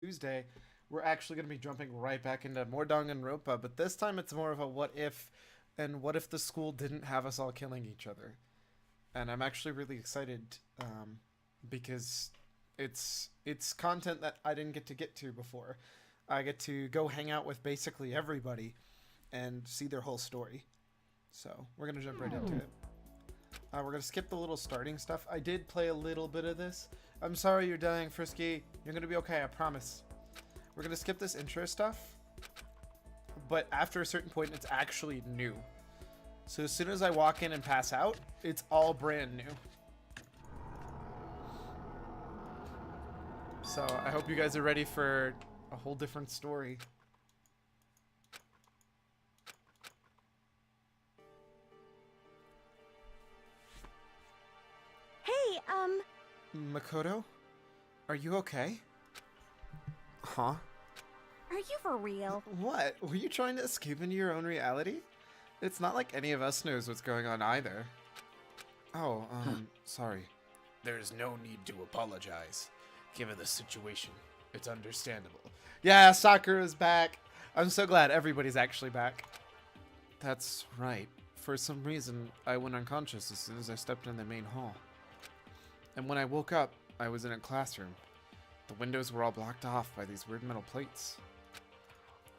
Tuesday, we're actually going to be jumping right back into more Danganronpa, but this time it's more of a what if, and what if the school didn't have us all killing each other? And I'm actually really excited because it's content that I didn't get to before. I get to go hang out with basically everybody and see their whole story. So we're going to jump right into it. We're going to skip the little starting stuff. I did play a little bit of this. I'm sorry you're dying, Frisky. You're going to be okay, I promise. We're going to skip this intro stuff. But after a certain point, it's actually new. So as soon as I walk in and pass out, it's all brand new. So I hope you guys are ready for a whole different story. Hey, Makoto? Are you okay? Huh? are you for real? What? Were you trying to escape into your own reality? It's not like any of us knows what's going on either. Oh, sorry. There's no need to apologize. Given the situation, it's understandable. Yeah, Sakura's back. I'm so glad everybody's actually back. That's right. For some reason, I went unconscious as soon as I stepped in the main hall. And when I woke up, I was in a classroom. The windows were all blocked off by these weird metal plates.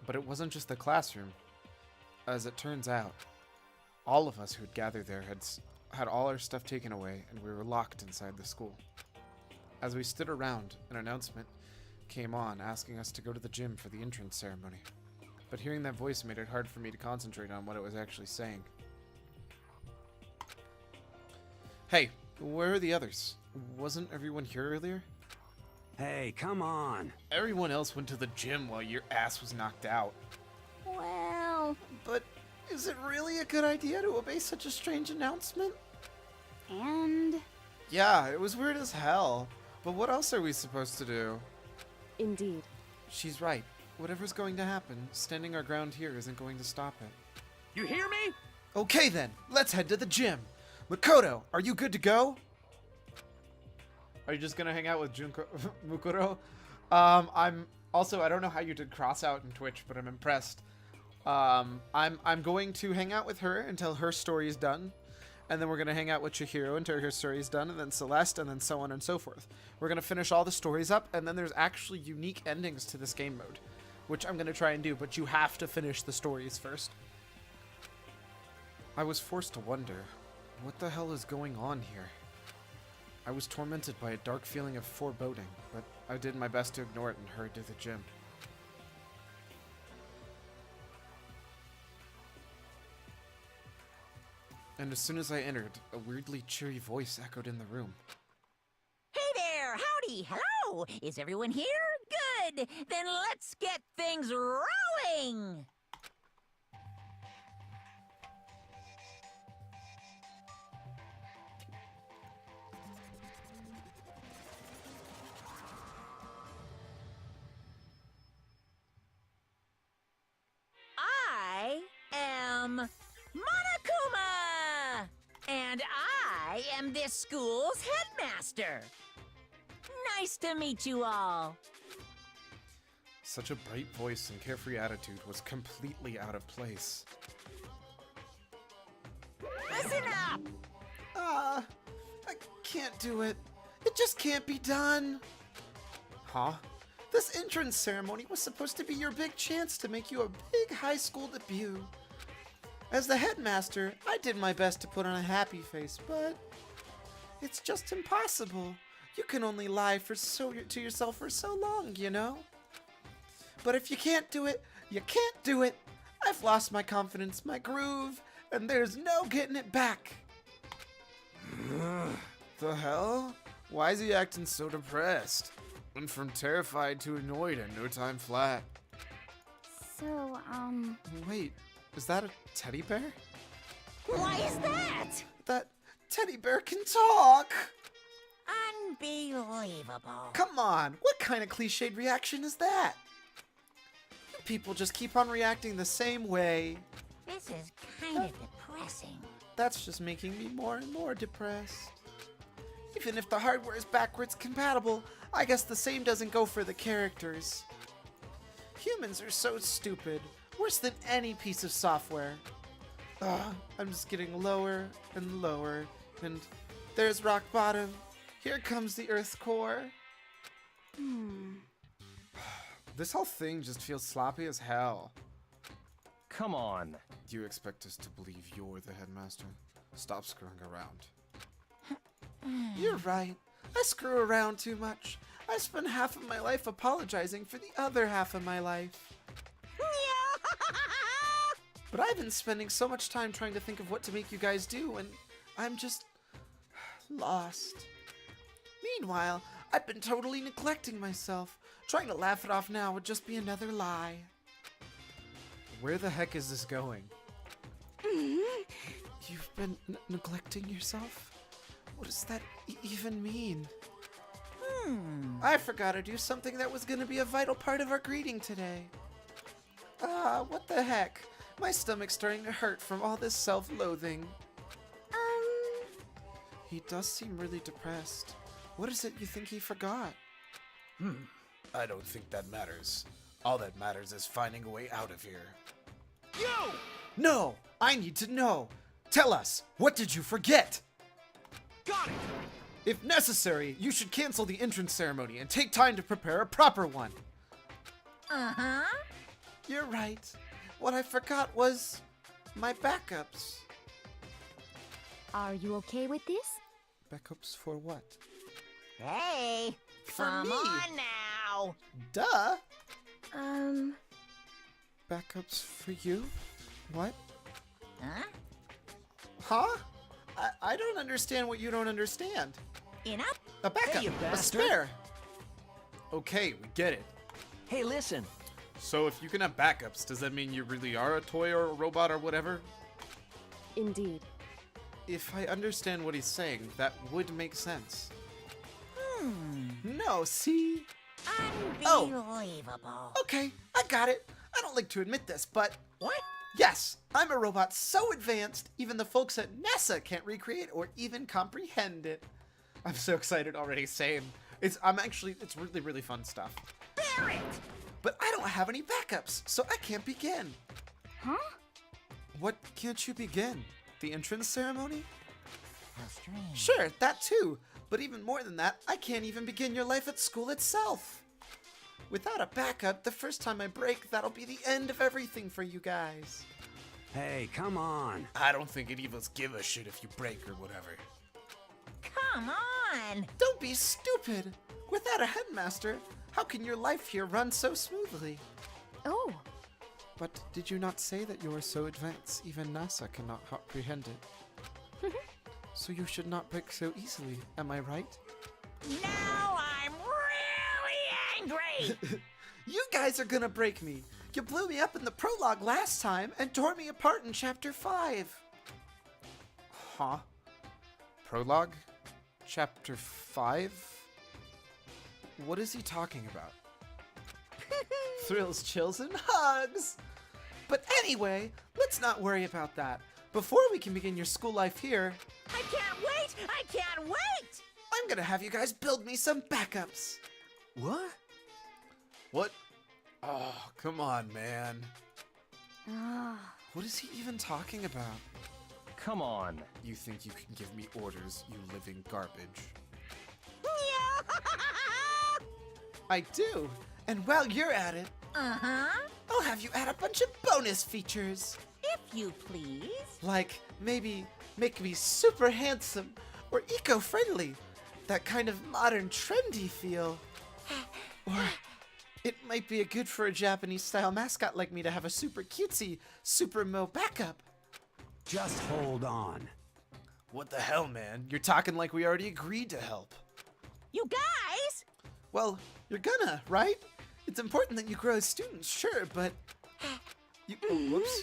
But it wasn't just the classroom. As it turns out, all of us who had gathered there had all our stuff taken away, and we were locked inside the school. As we stood around, an announcement came on asking us to go to the gym for the entrance ceremony. But hearing that voice made it hard for me to concentrate on what it was actually saying. Hey, where are the others? Wasn't everyone here earlier? Hey, come on. Everyone else went to the gym while your ass was knocked out. Well, But is it really a good idea to obey such a strange announcement? and Yeah, it was weird as hell. But what else are we supposed to do? indeed. She's right. Whatever's going to happen, standing our ground here isn't going to stop it. You hear me? Okay then, let's head to the gym. Makoto, are you good to go? Are you just gonna hang out with Mukuro? I'm also, I don't know how you did cross out in Twitch, but I'm impressed. I'm going to hang out with her until her story is done. And then we're going to hang out with Chihiro until her story is done, and then Celeste, and then so on and so forth. We're going to finish all the stories up, and then there's actually unique endings to this game mode, which I'm going to try and do, but you have to finish the stories first. I was forced to wonder, what the hell is going on here? I was tormented by a dark feeling of foreboding, but I did my best to ignore it and hurried to the gym. And as soon as I entered, a weirdly cheery voice echoed in the room. Hey there! Howdy! Hello! Is everyone here? Good! Then let's get things rolling! I am Monokuma! And I am this school's headmaster. Nice to meet you all. Such a bright voice and carefree attitude was completely out of place. Listen up! I can't do it. It just can't be done. Huh? This entrance ceremony was supposed to be your big chance to make you a big high school debut. As the headmaster, I did my best to put on a happy face, but it's just impossible. You can only lie to yourself for so long, you know? But if you can't do it, you can't do it. I've lost my confidence, my groove, and there's no getting it back. The hell? Why is he acting so depressed? Went from terrified to annoyed in no time flat. So, Wait, is that a teddy bear? Why is that? That teddy bear can talk! Unbelievable. Come on, what kind of cliched reaction is that? You people just keep on reacting the same way. This is kind of depressing. That's just making me more and more depressed. Even if the hardware is backwards compatible, I guess the same doesn't go for the characters. Humans are so stupid. Worse than any piece of software. I'm just getting lower and lower. And there's rock bottom. Here comes the Earth's core. This whole thing just feels sloppy as hell. Come on. Do you expect us to believe you're the headmaster? Stop screwing around. You're right. I screw around too much. I spend half of my life apologizing for the other half of my life. But I've been spending so much time trying to think of what to make you guys do, and I'm just lost. Meanwhile, I've been totally neglecting myself. Trying to laugh it off now would just be another lie. Where the heck is this going? You've been neglecting yourself? What does that even mean? I forgot to do something that was going to be a vital part of our greeting today. What the heck? My stomach's starting to hurt from all this self-loathing. He does seem really depressed. What is it you think he forgot? I don't think that matters. All that matters is finding a way out of here. You! No! I need to know! Tell us! What did you forget? Got it! If necessary, you should cancel the entrance ceremony and take time to prepare a proper one. Uh-huh. You're right. What I forgot was my backups. Are you okay with this? Backups for what? Hey, For come me. on now. Duh! Um, Backups for you? What? Huh? Huh? I don't understand what you don't understand. Enough? A backup, Hey, you a bastard. spare. Okay, we get it. Hey, listen. So if you can have backups, does that mean you really are a toy or a robot or whatever? indeed. If I understand what he's saying, that would make sense. No, see? Unbelievable. Okay, I got it. I don't like to admit this, but What? yes, I'm a robot so advanced, even the folks at NASA can't recreate or even comprehend it. I'm so excited already, same. It's really, really fun stuff. Bear it! But I don't have any backups, so I can't begin. Huh? What can't you begin? The entrance ceremony? How strange. Sure, that too. But even more than that, I can't even begin your life at school itself. Without a backup, the first time I break, that'll be the end of everything for you guys. Hey, come on. I don't think any of us give a shit if you break or whatever. Come on! Don't be stupid. Without a headmaster, how can your life here run so smoothly? Oh, But did you not say that you are so advanced, even NASA cannot comprehend it? So you should not break so easily, am I right? Now I'm really angry! You guys are gonna break me. You blew me up in the prologue last time and tore me apart in chapter 5. Huh? Prologue? Chapter 5? What is he talking about? Thrills, chills, and hugs! But anyway, let's not worry about that. Before we can begin your school life here, I can't wait! I can't wait! I'm gonna have you guys build me some backups. What? What? Oh, come on, man. ah, What is he even talking about? Come on. You think you can give me orders, you living garbage? I do. And while you're at it, Uh-huh. I'll have you add a bunch of bonus features. If you please. Like maybe make me super handsome or eco-friendly. That kind of modern trendy feel. Or it might be good for a Japanese style mascot like me to have a super cutesy Super Mo backup. Just hold on. What the hell, man? You're talking like we already agreed to help. You guys! Well, you're gonna, right? It's important that you grow as students, sure, but you whoops.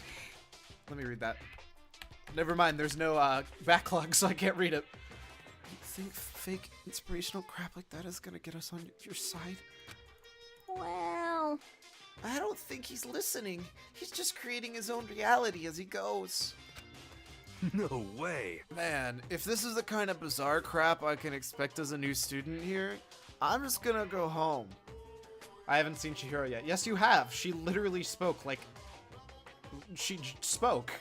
Let me read that. Never mind, there's no backlog, so I can't read it. You think fake inspirational crap like that is gonna get us on your side? well, I don't think he's listening. He's just creating his own reality as he goes. No way. Man, if this is the kind of bizarre crap I can expect as a new student here, I'm just gonna go home. I haven't seen Chihiro yet. Yes, you have. She literally spoke, like... spoke.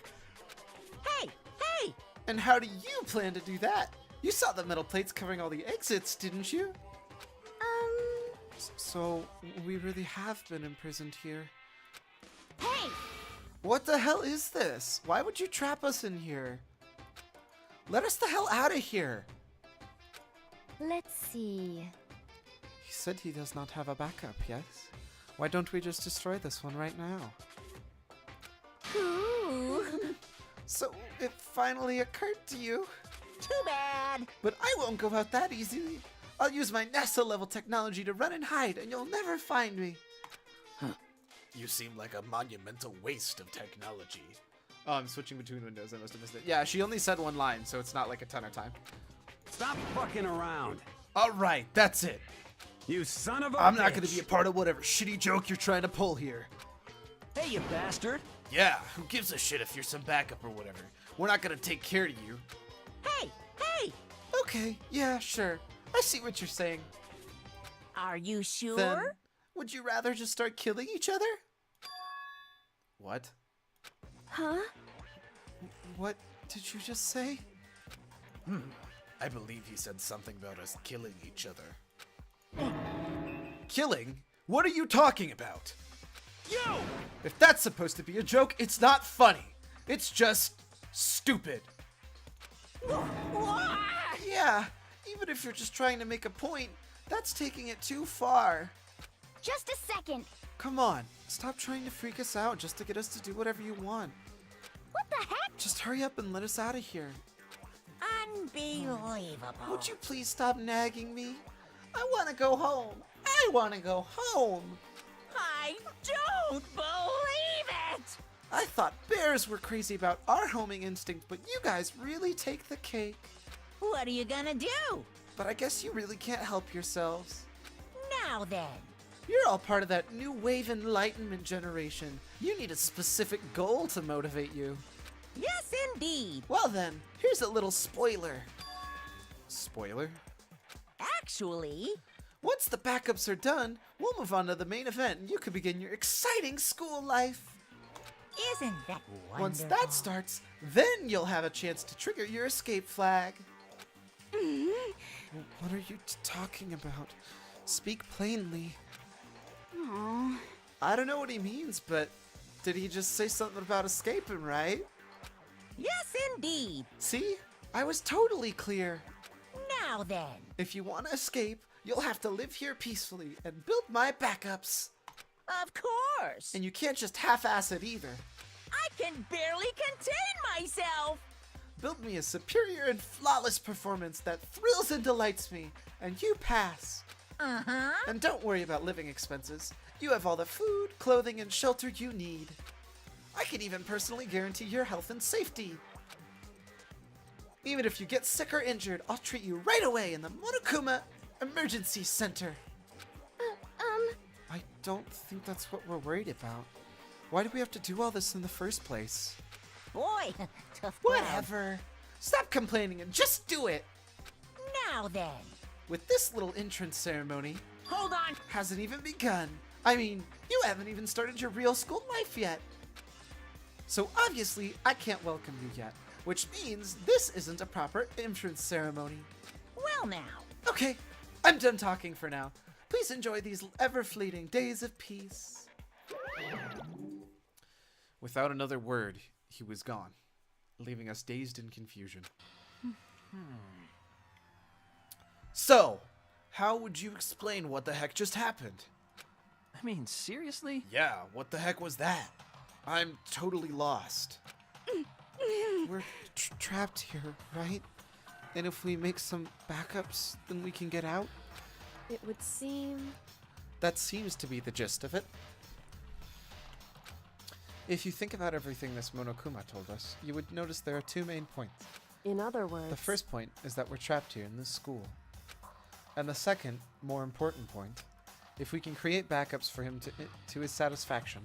Hey, hey! And how do you plan to do that? You saw the metal plates covering all the exits, didn't you? So, we really have been imprisoned here. Hey! What the hell is this? Why would you trap us in here? Let us the hell out of here! Let's see. He said he does not have a backup, yes? Why don't we just destroy this one right now? Ooh. So, it finally occurred to you. Too bad. But I won't go out that easily. I'll use my NASA-level technology to run and hide, and you'll never find me. You seem like a monumental waste of technology. Oh, I'm switching between windows. I must have missed it. Yeah, she only said one line, so it's not like a ton of time. Stop fucking around. All right, that's it. You son of a I'm not going to bitch. be a part of whatever shitty joke you're trying to pull here. Hey, you bastard. Yeah, who gives a shit if you're some backup or whatever? We're not gonna take care of you. Hey, hey! Okay, yeah, sure. I see what you're saying. Are you sure? Then, would you rather just start killing each other? What? Huh? What did you just say? I believe he said something about us killing each other. Killing? What are you talking about? Yo! If that's supposed to be a joke, it's not funny. It's just stupid. Yeah, even if you're just trying to make a point, that's taking it too far. Just a second. Come on, stop trying to freak us out just to get us to do whatever you want. What the heck? Just hurry up and let us out of here. Unbelievable. Would you please stop nagging me? I want to go home. I want to go home. I don't believe it! I thought bears were crazy about our homing instinct, but you guys really take the cake. What are you gonna do? But I guess you really can't help yourselves. Now then. You're all part of that new wave enlightenment generation. You need a specific goal to motivate you. Yes, indeed. Well then, here's a little spoiler. Spoiler? Actually, Once the backups are done, we'll move on to the main event and you can begin your exciting school life. isn't that wonderful? Once that starts, then you'll have a chance to trigger your escape flag. What are you talking about? Speak plainly. Aw. I don't know what he means, but did he just say something about escaping, right? Yes, indeed. See? I was totally clear. Now then. If you want to escape, you'll have to live here peacefully and build my backups. Of course. And you can't just half-ass it either. I can barely contain myself. Build me a superior and flawless performance that thrills and delights me, and you pass. Uh-huh. And don't worry about living expenses. You have all the food, clothing, and shelter you need. I can even personally guarantee your health and safety. Even if you get sick or injured, I'll treat you right away in the Monokuma Emergency Center. I don't think that's what we're worried about. Why do we have to do all this in the first place? Boy, tough crowd. Whatever. Stop complaining and just do it. Now then. With this little entrance ceremony, Hold on. hasn't even begun. I mean, you haven't even started your real school life yet. So obviously, I can't welcome you yet, which means this isn't a proper entrance ceremony. Well now. Okay, I'm done talking for now. Please enjoy these ever-fleeting days of peace. Without another word, he was gone, leaving us dazed in confusion. So, how would you explain what the heck just happened? I mean, seriously? Yeah, what the heck was that? I'm totally lost. We're trapped here, right? And if we make some backups, then we can get out? It would seem. That seems to be the gist of it. If you think about everything this Monokuma told us, you would notice there are two main points. In other words, The first point is that we're trapped here in this school. And the second, more important point, if we can create backups for him to his satisfaction,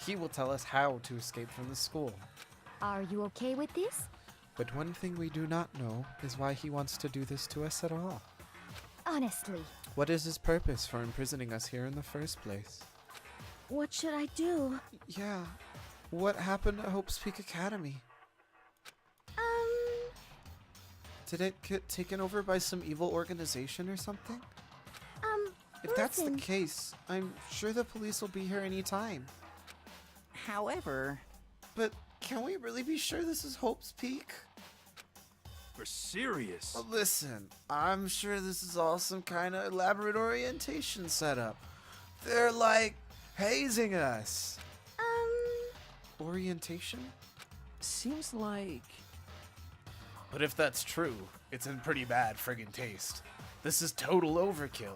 he will tell us how to escape from the school. Are you okay with this? But one thing we do not know is why he wants to do this to us at all. Honestly, What is his purpose for imprisoning us here in the first place? what should I do? Yeah, what happened at Hope's Peak Academy? Did it get taken over by some evil organization or something? If that's the listen. case, I'm sure the police will be here any time. However, But can we really be sure this is Hope's Peak? For serious. Listen, I'm sure this is all some kind of elaborate orientation setup. They're like hazing us. Orientation? Seems like... But if that's true, it's in pretty bad friggin' taste. This is total overkill.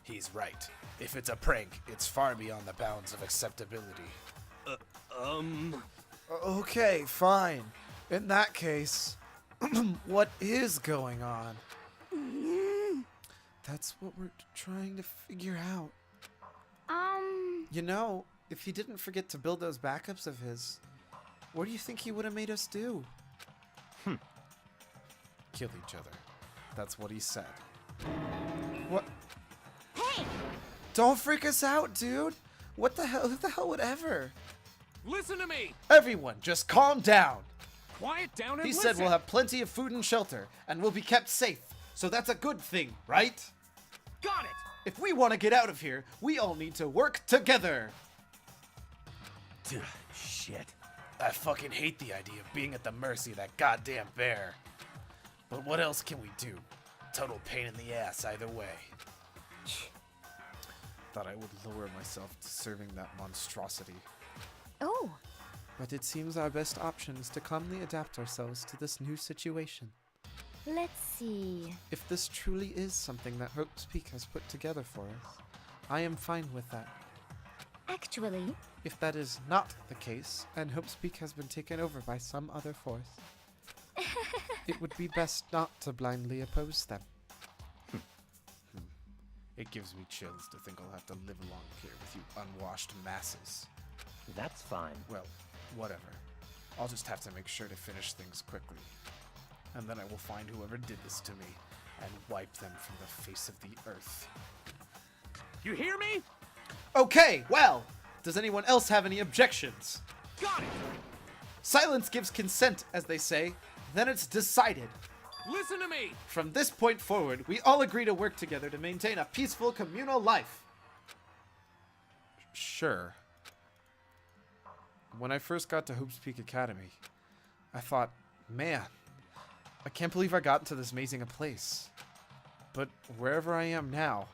He's right. If it's a prank, it's far beyond the bounds of acceptability. Okay, fine. In that case, what is going on? That's what we're trying to figure out. You know, if he didn't forget to build those backups of his, what do you think he would have made us do? Kill each other. That's what he said. What? Hey! Don't freak us out, dude! What the hell? Who the hell would ever? Listen to me! Everyone, just calm down! Quiet down and He listen! said we'll have plenty of food and shelter, and we'll be kept safe. So that's a good thing, right? Got it! If we want to get out of here, we all need to work together. Shit. I fucking hate the idea of being at the mercy of that goddamn bear. But what else can we do? Total pain in the ass either way. Thought I would lower myself to serving that monstrosity. Oh, But it seems our best option is to calmly adapt ourselves to this new situation. let's see. If this truly is something that Hope's Peak has put together for us, I am fine with that. Actually, If that is not the case, and Hope's Peak has been taken over by some other force, it would be best not to blindly oppose them. It gives me chills to think I'll have to live along here with you unwashed masses. That's fine. Well, whatever. I'll just have to make sure to finish things quickly. And then I will find whoever did this to me and wipe them from the face of the earth. You hear me? Okay, well, does anyone else have any objections? Got it! Silence gives consent, as they say. Then it's decided. Listen to me! From this point forward, we all agree to work together to maintain a peaceful communal life. Sure. When I first got to Hope's Peak Academy, I thought, man, I can't believe I got into this amazing a place. But wherever I am now,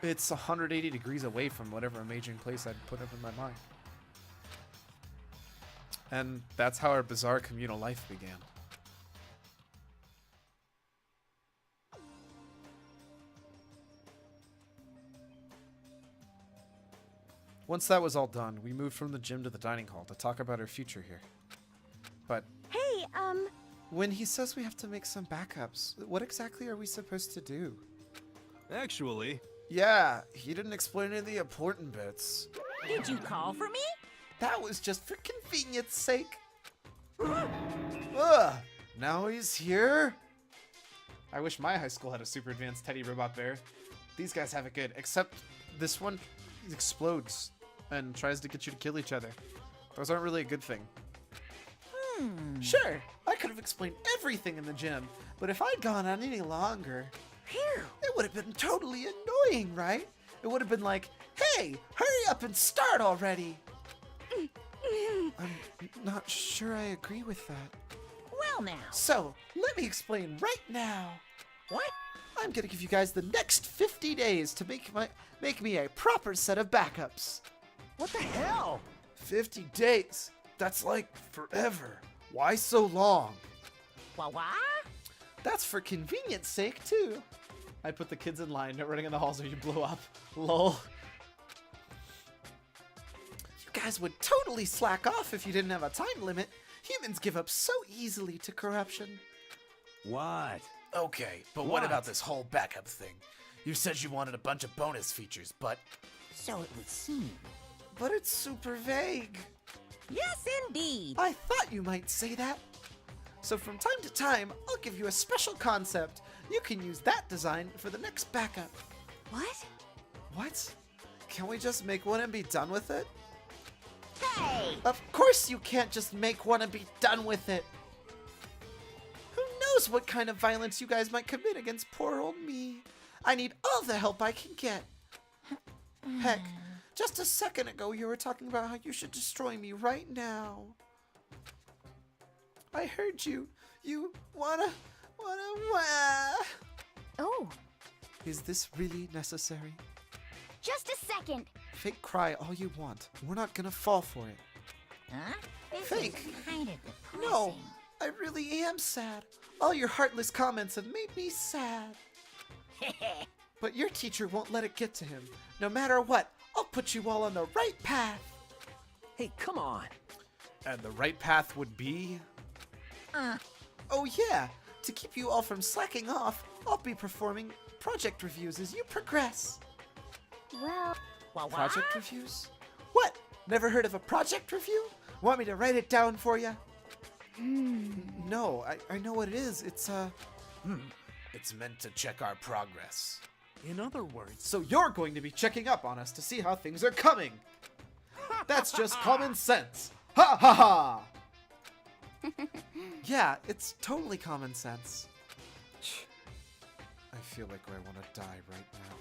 it's 180 degrees away from whatever amazing place I'd put up in my mind. And that's how our bizarre communal life began. Once that was all done, we moved from the gym to the dining hall to talk about our future here. But hey, when he says we have to make some backups, what exactly are we supposed to do? Actually, Yeah, he didn't explain any of the important bits. did you call for me? That was just for convenience sake. Ugh, now he's here? I wish my high school had a super advanced teddy robot bear. These guys have it good, except this one explodes and tries to get you to kill each other. Those aren't really a good thing. Sure, I could have explained everything in the gym, but if I'd gone on any longer, it would have been totally annoying, right? It would have been like, hey, hurry up and start already. I'm not sure I agree with that. Well now. So, let me explain right now. What? I'm gonna give you guys the next 50 days to make me a proper set of backups. What the hell? 50 days? That's like forever. Why so long? What? That's for convenience sake, too. I put the kids in line, running in the halls where you blow up. Lol. You guys would totally slack off if you didn't have a time limit. Humans give up so easily to corruption. what? Okay, but what about this whole backup thing? You said you wanted a bunch of bonus features, but So it would seem. But it's super vague. Yes, indeed. I thought you might say that. So from time to time, I'll give you a special concept. You can use that design for the next backup. What? What? Can't we just make one and be done with it? Hey! Of course you can't just make one and be done with it. Who knows what kind of violence you guys might commit against poor old me. I need all the help I can get. Heck, just a second ago you were talking about how you should destroy me right now. I heard you. You wanna. Oh, Is this really necessary? just a second. Fake cry all you want. We're not gonna fall for it. Huh? This Fake. is kind of depressing. No, I really am sad. All your heartless comments have made me sad. But your teacher won't let it get to him. No matter what, I'll put you all on the right path. Hey, come on. And the right path would be? Uh. Oh yeah, to keep you all from slacking off, I'll be performing project reviews as you progress. Well, What? Project reviews? What? Never heard of a project review? Want me to write it down for you? No, I know what it is. It's It's meant to check our progress. In other words, So you're going to be checking up on us to see how things are coming. That's just common sense. Ha ha ha! Yeah, it's totally common sense. I feel like I want to die right now.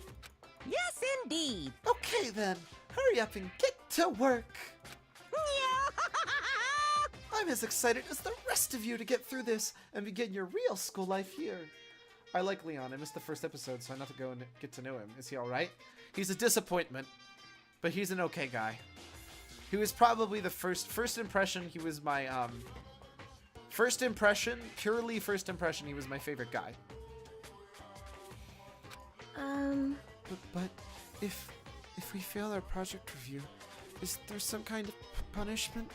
Yes, indeed. Okay then, hurry up and get to work. I'm as excited as the rest of you to get through this and begin your real school life here. I like Leon. I missed the first episode, so I have to go and get to know him. Is he alright? He's a disappointment, but he's an okay guy. He was probably the first impression. He was my, purely first impression, he was my favorite guy. But if we fail our project review, is there some kind of punishment?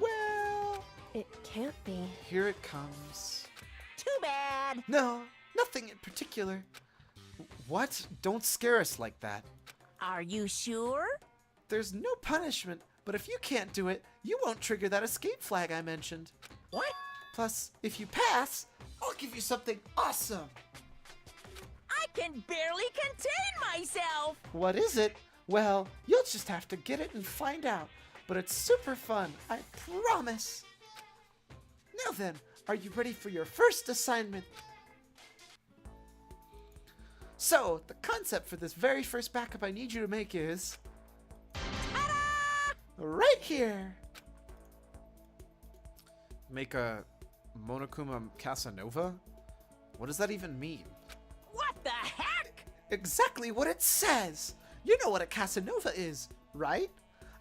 Well, it can't be. here it comes. Too bad. No, nothing in particular. What? Don't scare us like that. Are you sure? There's no punishment, but if you can't do it, you won't trigger that escape flag I mentioned. What? Plus, if you pass, I'll give you something awesome. I can barely contain myself. What is it? Well, you'll just have to get it and find out. But it's super fun, I promise. Now then, are you ready for your first assignment? So, the concept for this very first backup I need you to make is... right here! Make a Monokuma Casanova? What does that even mean? What the heck? Exactly what it says! You know what a Casanova is, right?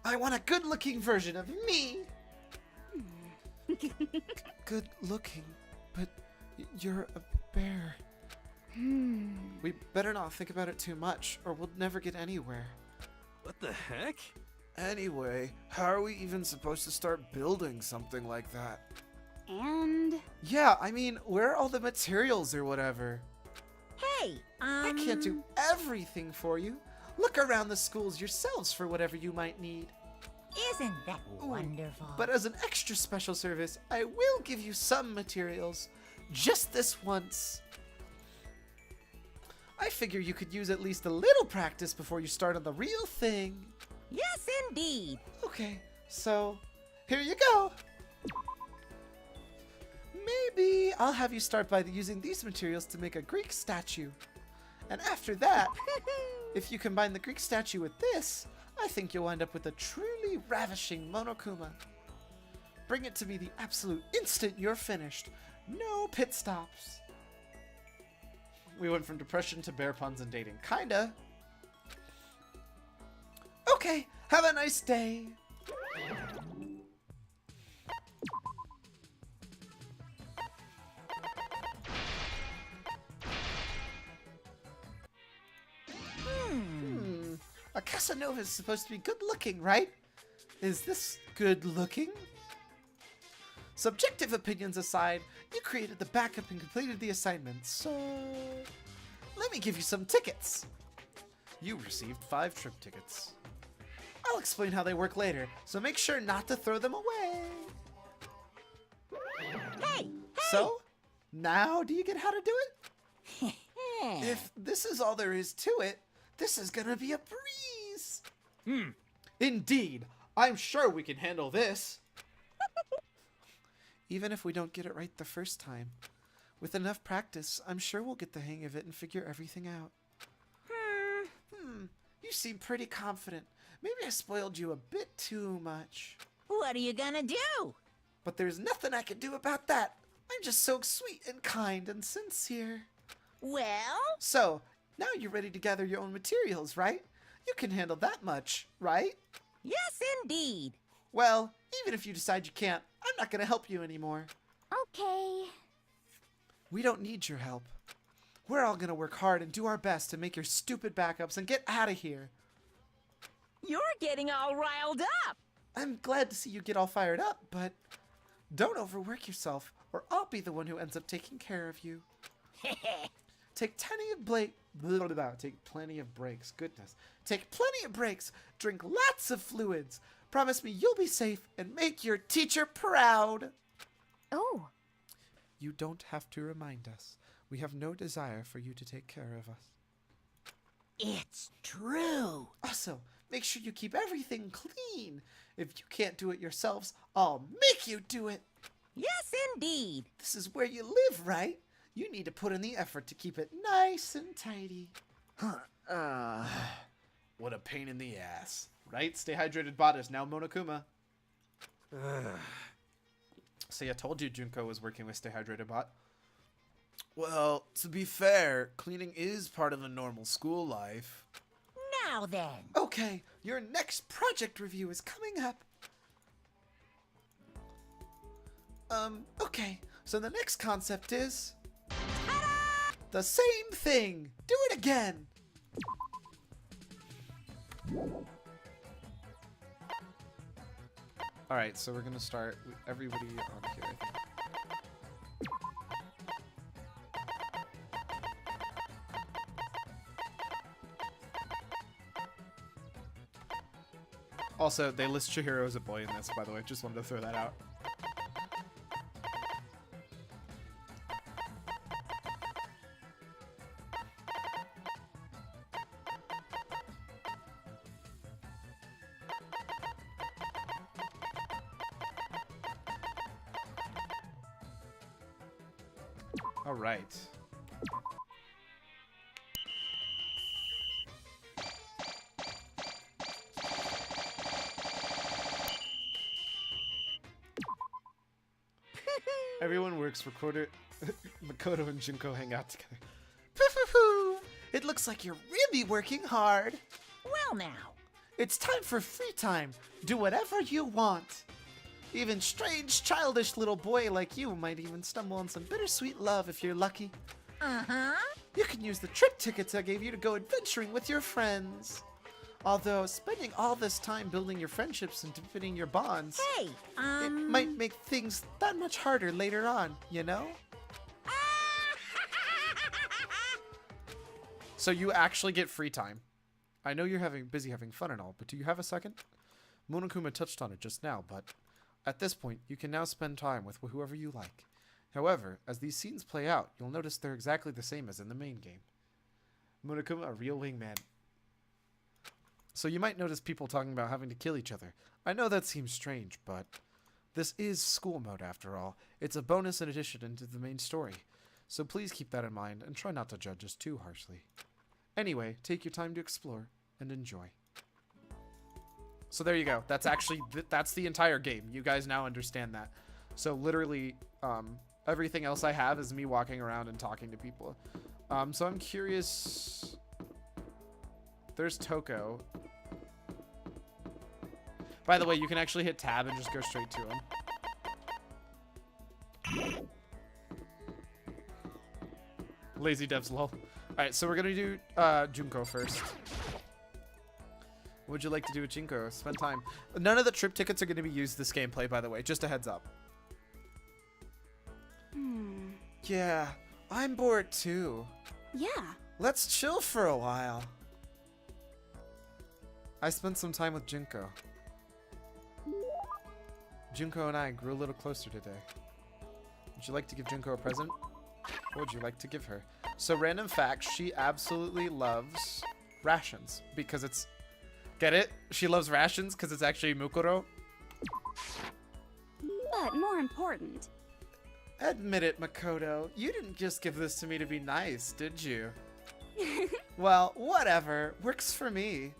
I want a good-looking version of me! Good looking, but you're a bear. We better not think about it too much, or we'll never get anywhere. What the heck? Anyway, how are we even supposed to start building something like that? And Yeah, I mean, where are all the materials or whatever? Hey, I can't do everything for you. Look around the schools yourselves for whatever you might need. Isn't that wonderful? But as an extra special service, I will give you some materials. Just this once. I figure you could use at least a little practice before you start on the real thing. Yes, indeed. Okay, so here you go. Maybe I'll have you start by using these materials to make a Greek statue. And after that, if you combine the Greek statue with this, I think you'll wind up with a truly ravishing Monokuma. Bring it to me the absolute instant you're finished. No pit stops. We went from depression to bear puns and dating. Kinda. Okay, have a nice day. A Casanova is supposed to be good looking, right? Is this good looking? Subjective opinions aside, you created the backup and completed the assignment, so let me give you some tickets. You received 5 trip tickets. I'll explain how they work later, so make sure not to throw them away. Hey! So, now do you get how to do it? Yeah. If this is all there is to it, this is gonna be a breeze. Indeed. I'm sure we can handle this. Even if we don't get it right the first time. With enough practice, I'm sure we'll get the hang of it and figure everything out. You seem pretty confident. Maybe I spoiled you a bit too much. What are you gonna do? But there's nothing I can do about that. I'm just so sweet and kind and sincere. Well, So, now you're ready to gather your own materials, right? You can handle that much, right? yes, indeed. Well, even if you decide you can't, I'm not gonna help you anymore. Okay. We don't need your help. We're all gonna work hard and do our best to make your stupid backups and get out of here. You're getting all riled up. I'm glad to see you get all fired up, but don't overwork yourself, or I'll be the one who ends up taking care of you. Take plenty of Take plenty of breaks. Goodness. Take plenty of breaks. Drink lots of fluids. Promise me you'll be safe and make your teacher proud. Oh, You don't have to remind us. We have no desire for you to take care of us. It's true. Also, make sure you keep everything clean. If you can't do it yourselves, I'll make you do it. Yes, indeed. This is where you live, right? You need to put in the effort to keep it nice and tidy. What a pain in the ass. Right? Stay hydrated bot is now Monokuma. See, I told you Junko was working with Stay Hydrated bot. Well, to be fair, cleaning is part of a normal school life. Now then. Okay, your next project review is coming up. Okay, so the next concept is... the same thing! Do it again! Alright, so we're gonna start with everybody on here, I think. Also, they list Chihiro as a boy in this, by the way. Just wanted to throw that out. All right. Everyone works. Makoto and Junko hang out together. Poo-poo-poo! It looks like you're really working hard. Well, now. It's time for free time. Do whatever you want. Even strange, childish little boy like you might even stumble on some bittersweet love if you're lucky. Uh-huh. You can use the trip tickets I gave you to go adventuring with your friends. Although, spending all this time building your friendships and deepening your bonds, Hey, it might make things that much harder later on, you know? So you actually get free time. I know you're busy having fun and all, but do you have a second? Monokuma touched on it just now, but at this point, you can now spend time with whoever you like. However, as these scenes play out, you'll notice they're exactly the same as in the main game. Monokuma, a real wingman. So you might notice people talking about having to kill each other. I know that seems strange, but this is school mode after all. It's a bonus in addition into the main story. So please keep that in mind and try not to judge us too harshly. Anyway, take your time to explore and enjoy. So there you go. That's actually, that's the entire game. You guys now understand that. So literally, everything else I have is me walking around and talking to people. So I'm curious. There's Toko. By the way, you can actually hit tab and just go straight to him. Lazy devs, lol. Alright, so we're gonna do Junko first. What would you like to do with Junko? Spend time. None of the trip tickets are gonna be used this gameplay, by the way. Just a heads up. Yeah, I'm bored too. Yeah. Let's chill for a while. I spent some time with Junko. Junko and I grew a little closer today. Would you like to give Junko a present? What would you like to give her? So, random fact, she absolutely loves rations because it's... Get it? She loves rations because it's actually Mukuro. But more important. Admit it, Makoto. You didn't just give this to me to be nice, did you? Well, whatever. Works for me.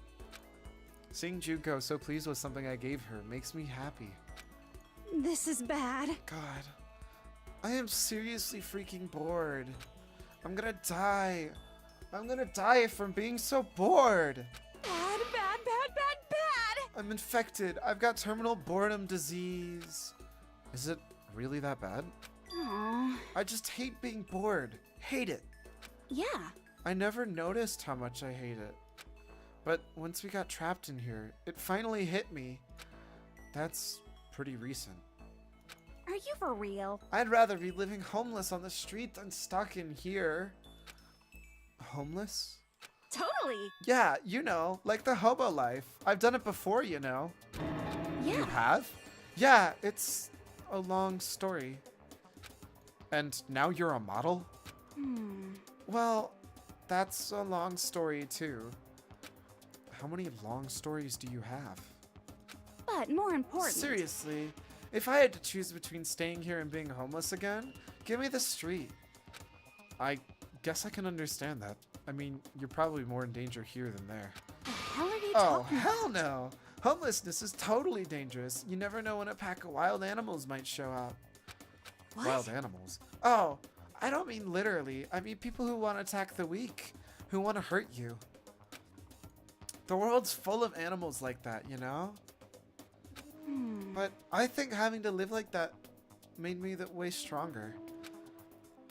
Seeing Junko so pleased with something I gave her makes me happy. This is bad. God. I am seriously freaking bored. I'm gonna die. I'm gonna die from being so bored. Bad, bad, bad, bad, bad! I'm infected. I've got terminal boredom disease. Is it really that bad? Aww. I just hate being bored. Hate it. Yeah. I never noticed how much I hate it. But once we got trapped in here, it finally hit me. That's pretty recent. Are you for real? I'd rather be living homeless on the street than stuck in here. Homeless? Totally. Yeah, you know, like the hobo life. I've done it before, you know. You Yeah. have? Yeah, it's a long story. And now you're a model? Well, that's a long story too. How many long stories do you have? But more important. Seriously, if I had to choose between staying here and being homeless again, give me the street. I guess I can understand that. I mean, you're probably more in danger here than there. The hell are you Oh, talking hell no! Homelessness is totally dangerous. You never know when a pack of wild animals might show up. What? Wild animals? Oh, I don't mean literally. I mean people who want to attack the weak, who want to hurt you. The world's full of animals like that, you know? But I think having to live like that made me that way stronger.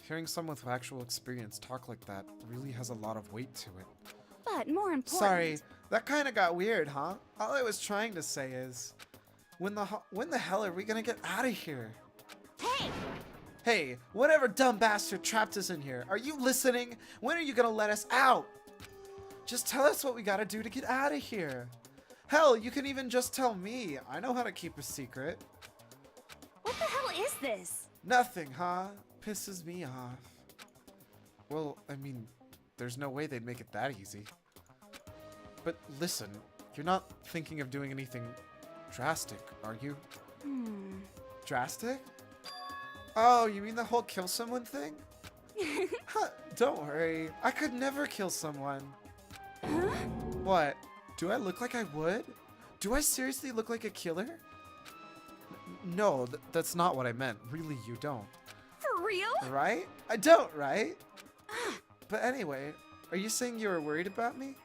Hearing someone with actual experience talk like that really has a lot of weight to it. But more important. Sorry, that kind of got weird, huh? All I was trying to say is, when the hell are we gonna get out of here? Hey! Hey, whatever dumb bastard trapped us in here, are you listening? When are you gonna let us out? Just tell us what we gotta do to get out of here. Hell, you can even just tell me. I know how to keep a secret. What the hell is this? Nothing, huh? Pisses me off. Well, I mean, there's no way they'd make it that easy. But listen, you're not thinking of doing anything drastic, are you? Drastic? Oh, you mean the whole kill someone thing? Huh, don't worry. I could never kill someone. What? Do I look like I would? Do I seriously look like a killer? No, that's not what I meant. Really, you don't. For real? Right? I don't, right? But anyway, are you saying you were worried about me?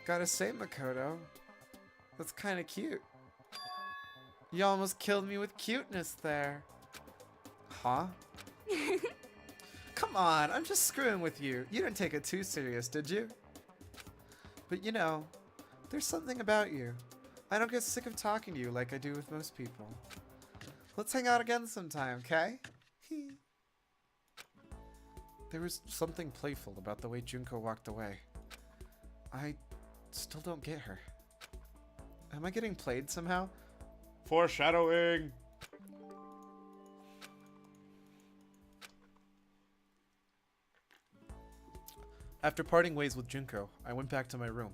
Gotta say, Makoto, that's kind of cute. You almost killed me with cuteness there. Huh? Come on, I'm just screwing with you. You didn't take it too serious, did you? But you know, there's something about you. I don't get sick of talking to you like I do with most people. Let's hang out again sometime, okay? There was something playful about the way Junko walked away. I still don't get her. Am I getting played somehow? Foreshadowing! After parting ways with Junko, I went back to my room.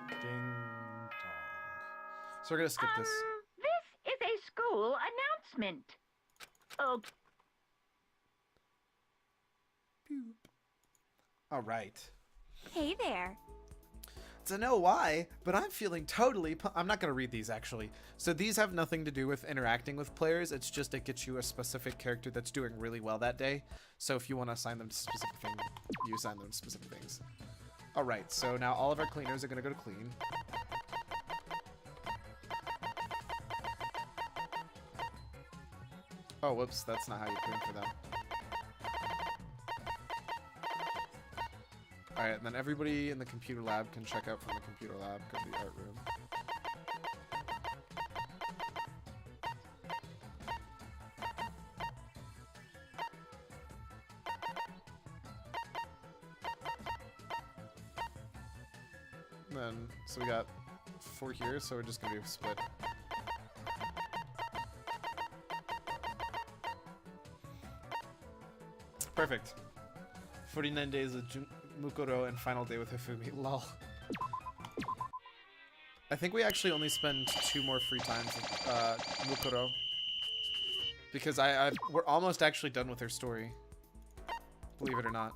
Ding dong. So we're gonna skip this. This is a school announcement. Oh, Alright. Hey there. To know why, but I'm feeling totally I'm not going to read these actually. So these have nothing to do with interacting with players. It's just it gets you a specific character that's doing really well that day. So if you want to assign them to specific things, you assign them to specific things. Alright, so now all of our cleaners are going to go to clean. Oh, whoops, that's not how you clean for them. Alright, and then everybody in the computer lab can check out from the computer lab, go to the art room. then, so we got 4 here, so we're just gonna do a split. Perfect. 49 days of Mukuro and final day with Hifumi. Lol. I think we actually only spend 2 more free times with Mukuro. Because we're almost actually done with her story. Believe it or not.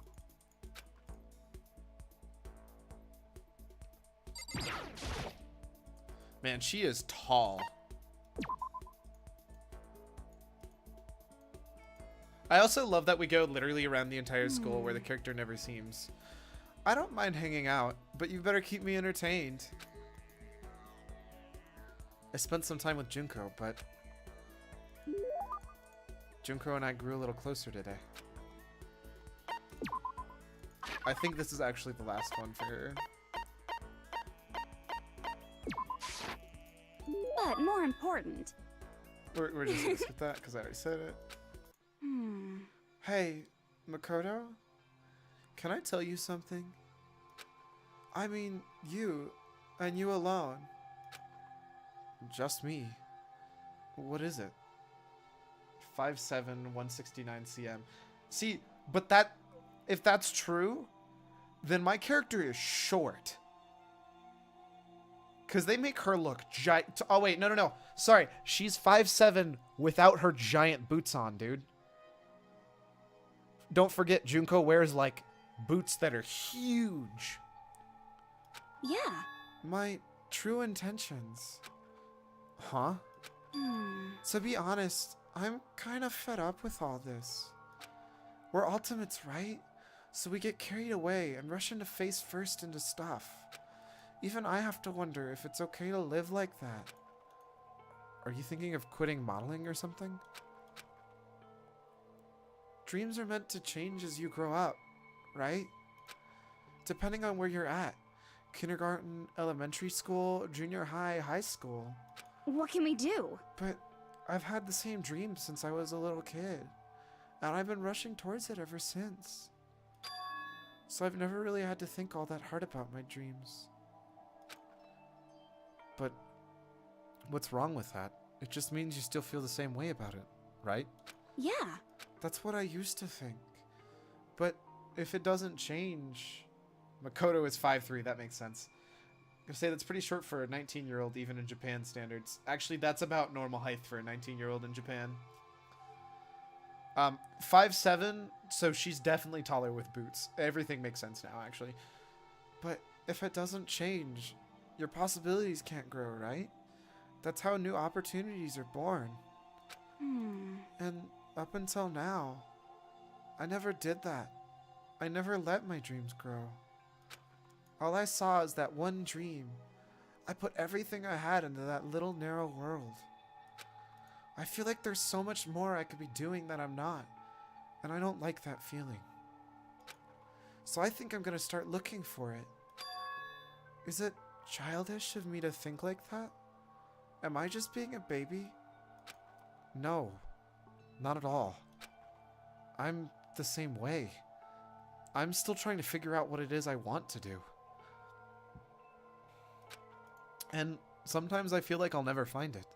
Man, she is tall. I also love that we go literally around the entire school where the character never seems. I don't mind hanging out, but you better keep me entertained. I spent some time with Junko, but Junko and I grew a little closer today. I think this is actually the last one for her. But more important. We're just gonna skip that because I already said it. Hey, Makoto? Can I tell you something? I mean, you, and you alone. Just me. What is it? 5'7", 169 cm. See, but that, if that's true, then my character is short. Because they make her look giant. Oh, wait, no. Sorry, she's 5'7" without her giant boots on, dude. Don't forget, Junko wears, like, boots that are huge. Yeah. My true intentions. Huh? To be honest, I'm kind of fed up with all this. We're ultimates, right? So we get carried away and rush into face first into stuff. Even I have to wonder if it's okay to live like that. Are you thinking of quitting modeling or something? Dreams are meant to change as you grow up, right? Depending on where you're at. Kindergarten, elementary school, junior high, high school. What can we do? But I've had the same dream since I was a little kid. And I've been rushing towards it ever since. So I've never really had to think all that hard about my dreams. But what's wrong with that? It just means you still feel the same way about it, right? Yeah. That's what I used to think. But if it doesn't change... Makoto is 5'3", that makes sense. I'm gonna say that's pretty short for a 19-year-old, even in Japan standards. Actually, that's about normal height for a 19-year-old in Japan. 5'7", so she's definitely taller with boots. Everything makes sense now, actually. But if it doesn't change, your possibilities can't grow, right? That's how new opportunities are born. And up until now, I never did that. I never let my dreams grow. All I saw is that one dream. I put everything I had into that little narrow world. I feel like there's so much more I could be doing that I'm not, and I don't like that feeling. So I think I'm gonna start looking for it. Is it childish of me to think like that? Am I just being a baby? No, not at all. I'm the same way. I'm still trying to figure out what it is I want to do. And sometimes I feel like I'll never find it.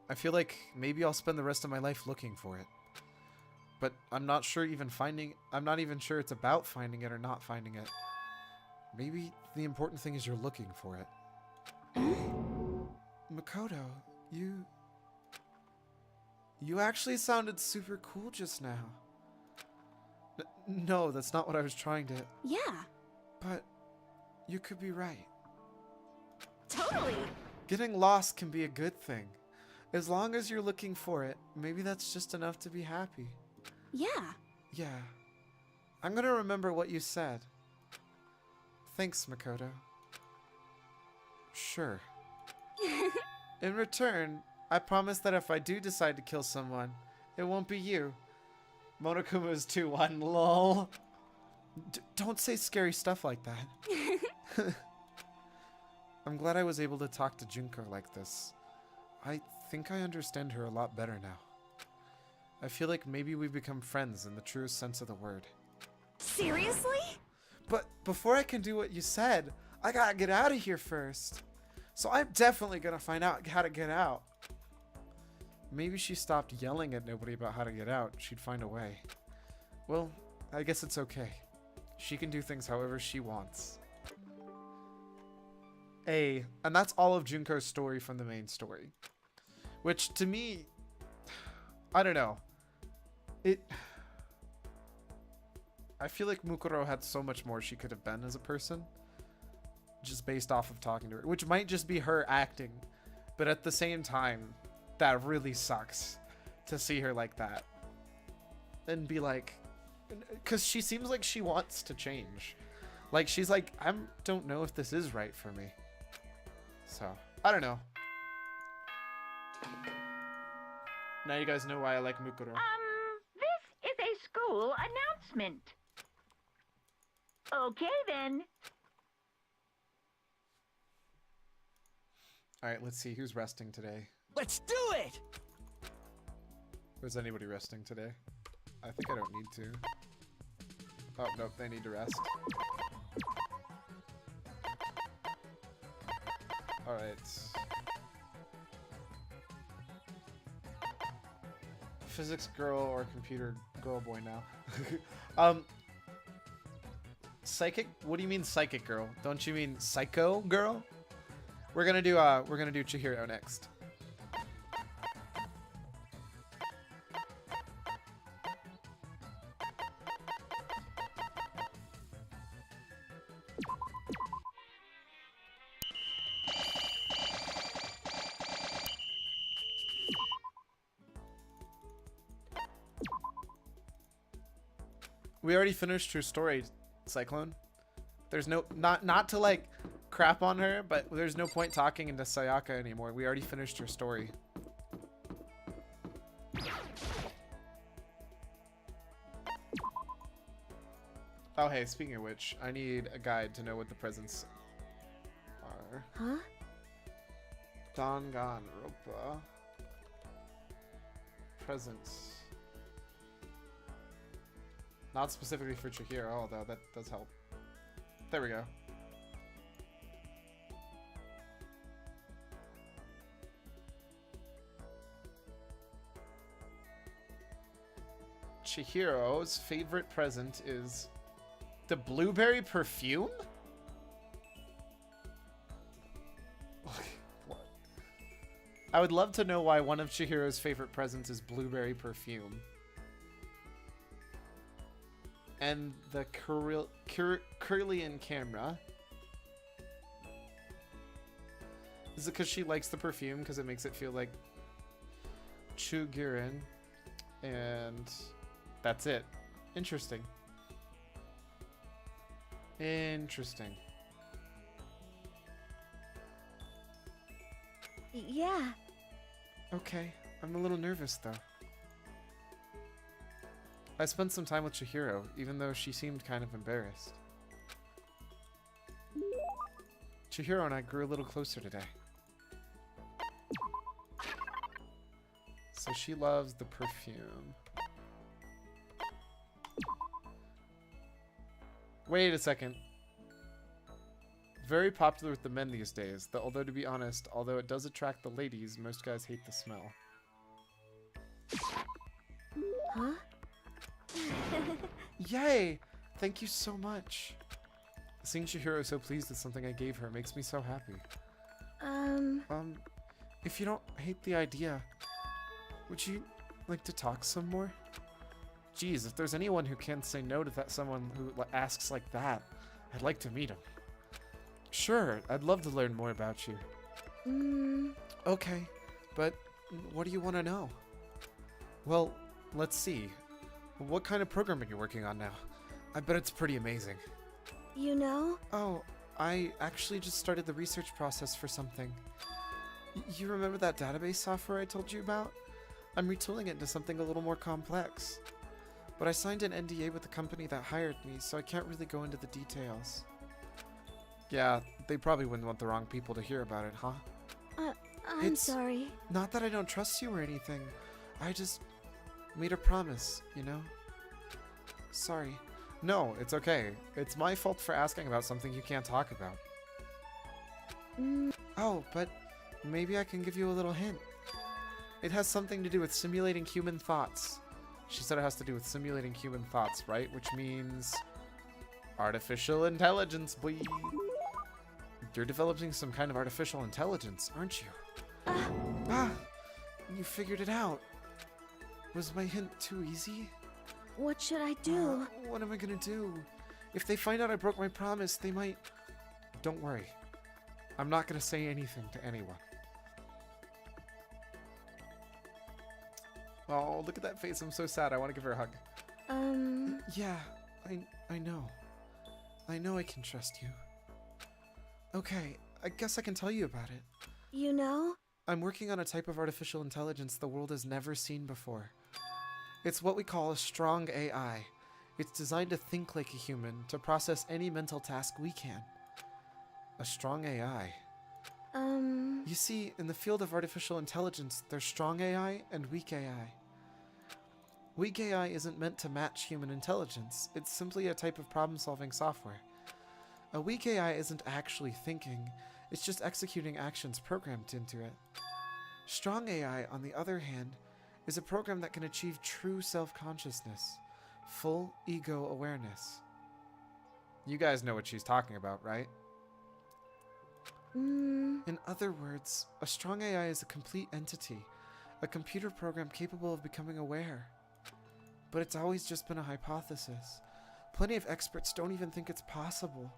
I feel like maybe I'll spend the rest of my life looking for it. But I'm not sure I'm not even sure it's about finding it or not finding it. Maybe the important thing is you're looking for it. Makoto, you actually sounded super cool just now. No, that's not what I was trying to... Yeah. But you could be right. Totally. Getting lost can be a good thing. As long as you're looking for it, maybe that's just enough to be happy. Yeah. Yeah. I'm gonna remember what you said. Thanks, Makoto. Sure. In return, I promise that if I do decide to kill someone, it won't be you. Monokuma is 2-1, lol. Don't say scary stuff like that. I'm glad I was able to talk to Junko like this. I think I understand her a lot better now. I feel like maybe we've become friends in the truest sense of the word. Seriously? But before I can do what you said, I gotta get out of here first. So I'm definitely gonna find out how to get out. Maybe she stopped yelling at nobody about how to get out. She'd find a way. Well, I guess it's okay. She can do things however she wants. And that's all of Junko's story from the main story. Which, to me, I don't know. I feel like Mukuro had so much more she could have been as a person. Just based off of talking to her. Which might just be her acting. But at the same time, that really sucks to see her like that. And be like... Because she seems like she wants to change. Like, she's like, I don't know if this is right for me. So, I don't know. Now you guys know why I like Mukuro. This is a school announcement. Okay, then. Alright, let's see who's resting today. Let's do it! Was anybody resting today? I think I don't need to. Oh, nope, they need to rest. Alright. Physics girl or computer girl boy now. Psychic? What do you mean psychic girl? Don't you mean psycho girl? We're gonna do Chihiro next. We already finished her story, Cyclone. There's no not to like crap on her, but there's no point talking into Sayaka anymore. We already finished her story. Oh hey, speaking of which, I need a guide to know what the presents are. Huh? Danganronpa. Presents. Not specifically for Chihiro, although that does help. There we go. Chihiro's favorite present is the blueberry perfume? What? I would love to know why one of Chihiro's favorite presents is blueberry perfume. And the Kirlian camera. Is it because she likes the perfume? Because it makes it feel like Chugirin. And that's it. Interesting. Interesting. Yeah. Okay. I'm a little nervous, though. I spent some time with Chihiro, even though she seemed kind of embarrassed. Chihiro and I grew a little closer today. So she loves the perfume. Wait a second. Very popular with the men these days, though, although to be honest, although it does attract the ladies, most guys hate the smell. Huh? Yay! Thank you so much. Seeing Chihiro so pleased with something I gave her makes me so happy. If you don't hate the idea, would you like to talk some more? Geez, if there's anyone who can't say no to someone who asks like that, I'd like to meet him. Sure, I'd love to learn more about you. Okay, but what do you want to know? Well, let's see. What kind of program are you working on now? I bet it's pretty amazing. You know? Oh, I actually just started the research process for something. You remember that database software I told you about? I'm retooling it into something a little more complex. But I signed an NDA with the company that hired me, so I can't really go into the details. Yeah, they probably wouldn't want the wrong people to hear about it, huh? I'm sorry. Not that I don't trust you or anything. I just made a promise, you know? Sorry. No, it's okay. It's my fault for asking about something you can't talk about. Oh, but maybe I can give you a little hint. It has something to do with simulating human thoughts. She said it has to do with simulating human thoughts, right? Which means artificial intelligence, boy. You're developing some kind of artificial intelligence, aren't you? Ah, you figured it out. Was my hint too easy? What should I do? What am I gonna do? If they find out I broke my promise, they might... Don't worry. I'm not gonna say anything to anyone. Oh, look at that face. I'm so sad. I want to give her a hug. Yeah, I know. I know I can trust you. Okay, I guess I can tell you about it. You know? I'm working on a type of artificial intelligence the world has never seen before. It's what we call a strong AI. It's designed to think like a human, to process any mental task we can. A strong AI. You see, in the field of artificial intelligence, there's strong AI and weak AI. Weak AI isn't meant to match human intelligence. It's simply a type of problem-solving software. A weak AI isn't actually thinking. It's just executing actions programmed into it. Strong AI, on the other hand, is a program that can achieve true self-consciousness, full ego awareness. You guys know what she's talking about, right? In other words, a strong AI is a complete entity, a computer program capable of becoming aware. But it's always just been a hypothesis. Plenty of experts don't even think it's possible.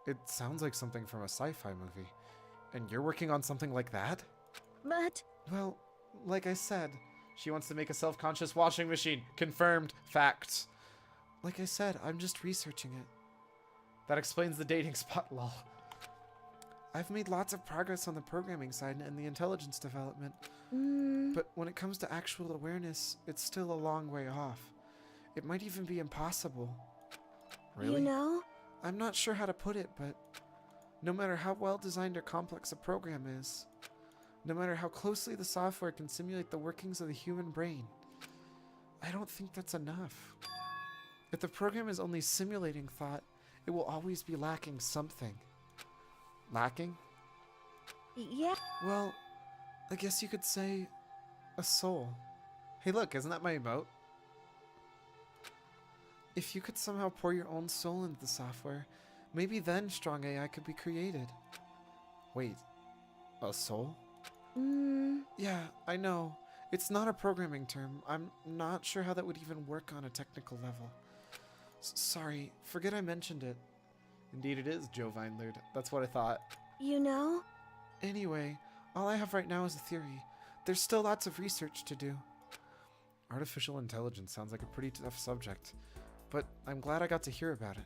It sounds like something from a sci-fi movie. And you're working on something like that? But... Well, like I said, she wants to make a self-conscious washing machine. Confirmed. Facts. Like I said, I'm just researching it. That explains the dating spot, lol. I've made lots of progress on the programming side and the intelligence development. But when it comes to actual awareness, it's still a long way off. It might even be impossible. Really? You know? I'm not sure how to put it, but no matter how well designed or complex a program is, no matter how closely the software can simulate the workings of the human brain, I don't think that's enough. If the program is only simulating thought, it will always be lacking something. Lacking? Yeah. Well, I guess you could say a soul. Hey look, isn't that my emote? If you could somehow pour your own soul into the software, maybe then strong AI could be created. Wait, a soul? Yeah, I know. It's not a programming term. I'm not sure how that would even work on a technical level. Sorry, forget I mentioned it. Indeed it is, Jovine Lord. That's what I thought. You know? Anyway, all I have right now is a theory. There's still lots of research to do. Artificial intelligence sounds like a pretty tough subject, but I'm glad I got to hear about it.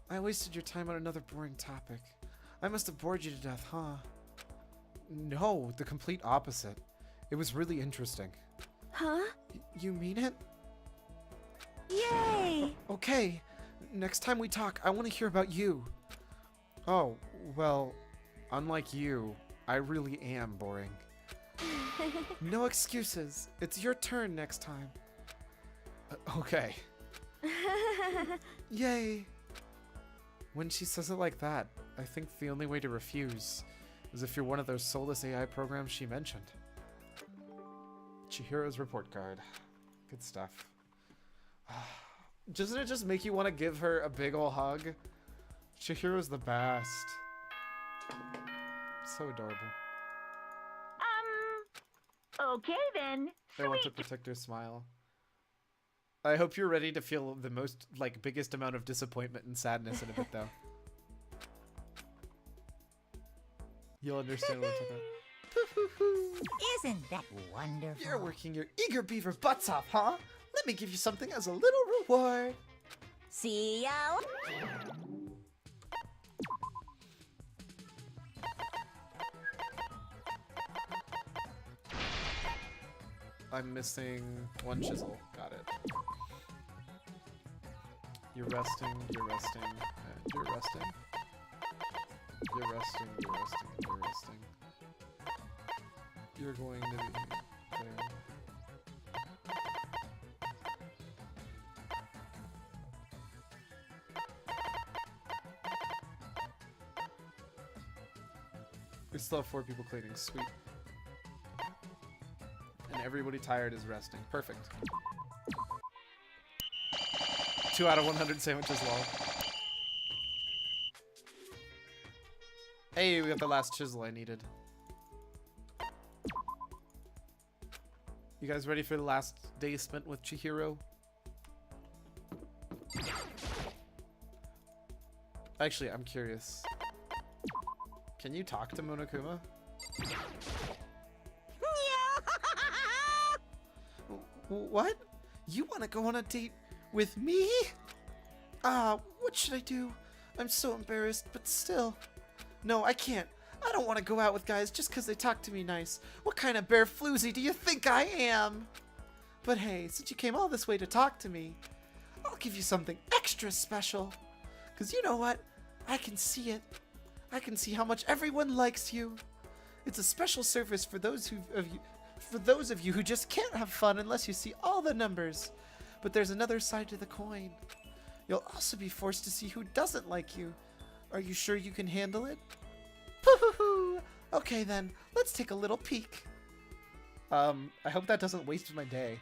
I wasted your time on another boring topic. I must have bored you to death, huh? No, the complete opposite. It was really interesting. Huh? You mean it? Yay! Okay, next time we talk, I want to hear about you. Oh, well, unlike you, I really am boring. No excuses. It's your turn next time. Okay. Yay. When she says it like that, I think the only way to refuse is if you're one of those soulless AI programs she mentioned. Chihiro's report card. Good stuff. Doesn't it just make you want to give her a big ol' hug? Chihiro's the best. So adorable. Okay then. I want to Sweet. protect her smile. I hope you're ready to feel the most, biggest amount of disappointment and sadness in a bit, though. You'll understand what I'm talking about. Isn't that wonderful? You're working your eager beaver butts off, huh? Let me give you something as a little reward. See ya. I'm missing one chisel. Got it. You're resting, you're resting, and you're resting. You're resting, you're resting, and you're resting. You're going to be there. We still have 4 people cleaning. Sweet. And everybody tired is resting. Perfect. 2 out of 100 sandwiches, lol. Hey, we got the last chisel I needed. You guys ready for the last day spent with Chihiro? Actually, I'm curious. Can you talk to Monokuma? What? You want to go on a date with me? What should I do? I'm so embarrassed, but still. No, I can't. I don't want to go out with guys just because they talk to me nice. What kind of bear floozy do you think I am? But hey, since you came all this way to talk to me, I'll give you something extra special. Because you know what? I can see it. I can see how much everyone likes you. It's a special service for those of you who just can't have fun unless you see all the numbers. But there's another side to the coin. You'll also be forced to see who doesn't like you. Are you sure you can handle it? Poo-hoo-hoo. Okay then, let's take a little peek. I hope that doesn't waste my day.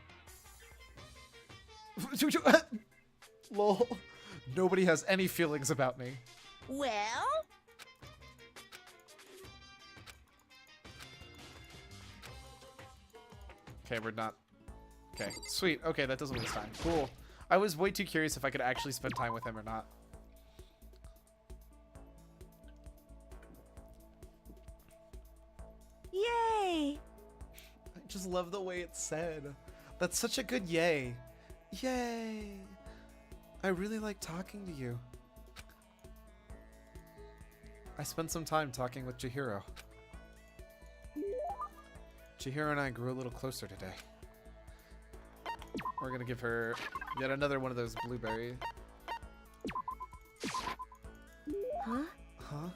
Lol. Nobody has any feelings about me. Well, Okay, we're not. Okay, sweet. Okay, that doesn't waste time. Cool. I was way too curious if I could actually spend time with him or not. Yay! I just love the way it's said. That's such a good yay. Yay! I really like talking to you. I spent some time talking with Chihiro. Chihiro and I grew a little closer today. We're gonna give her yet another one of those blueberry. Huh? Huh?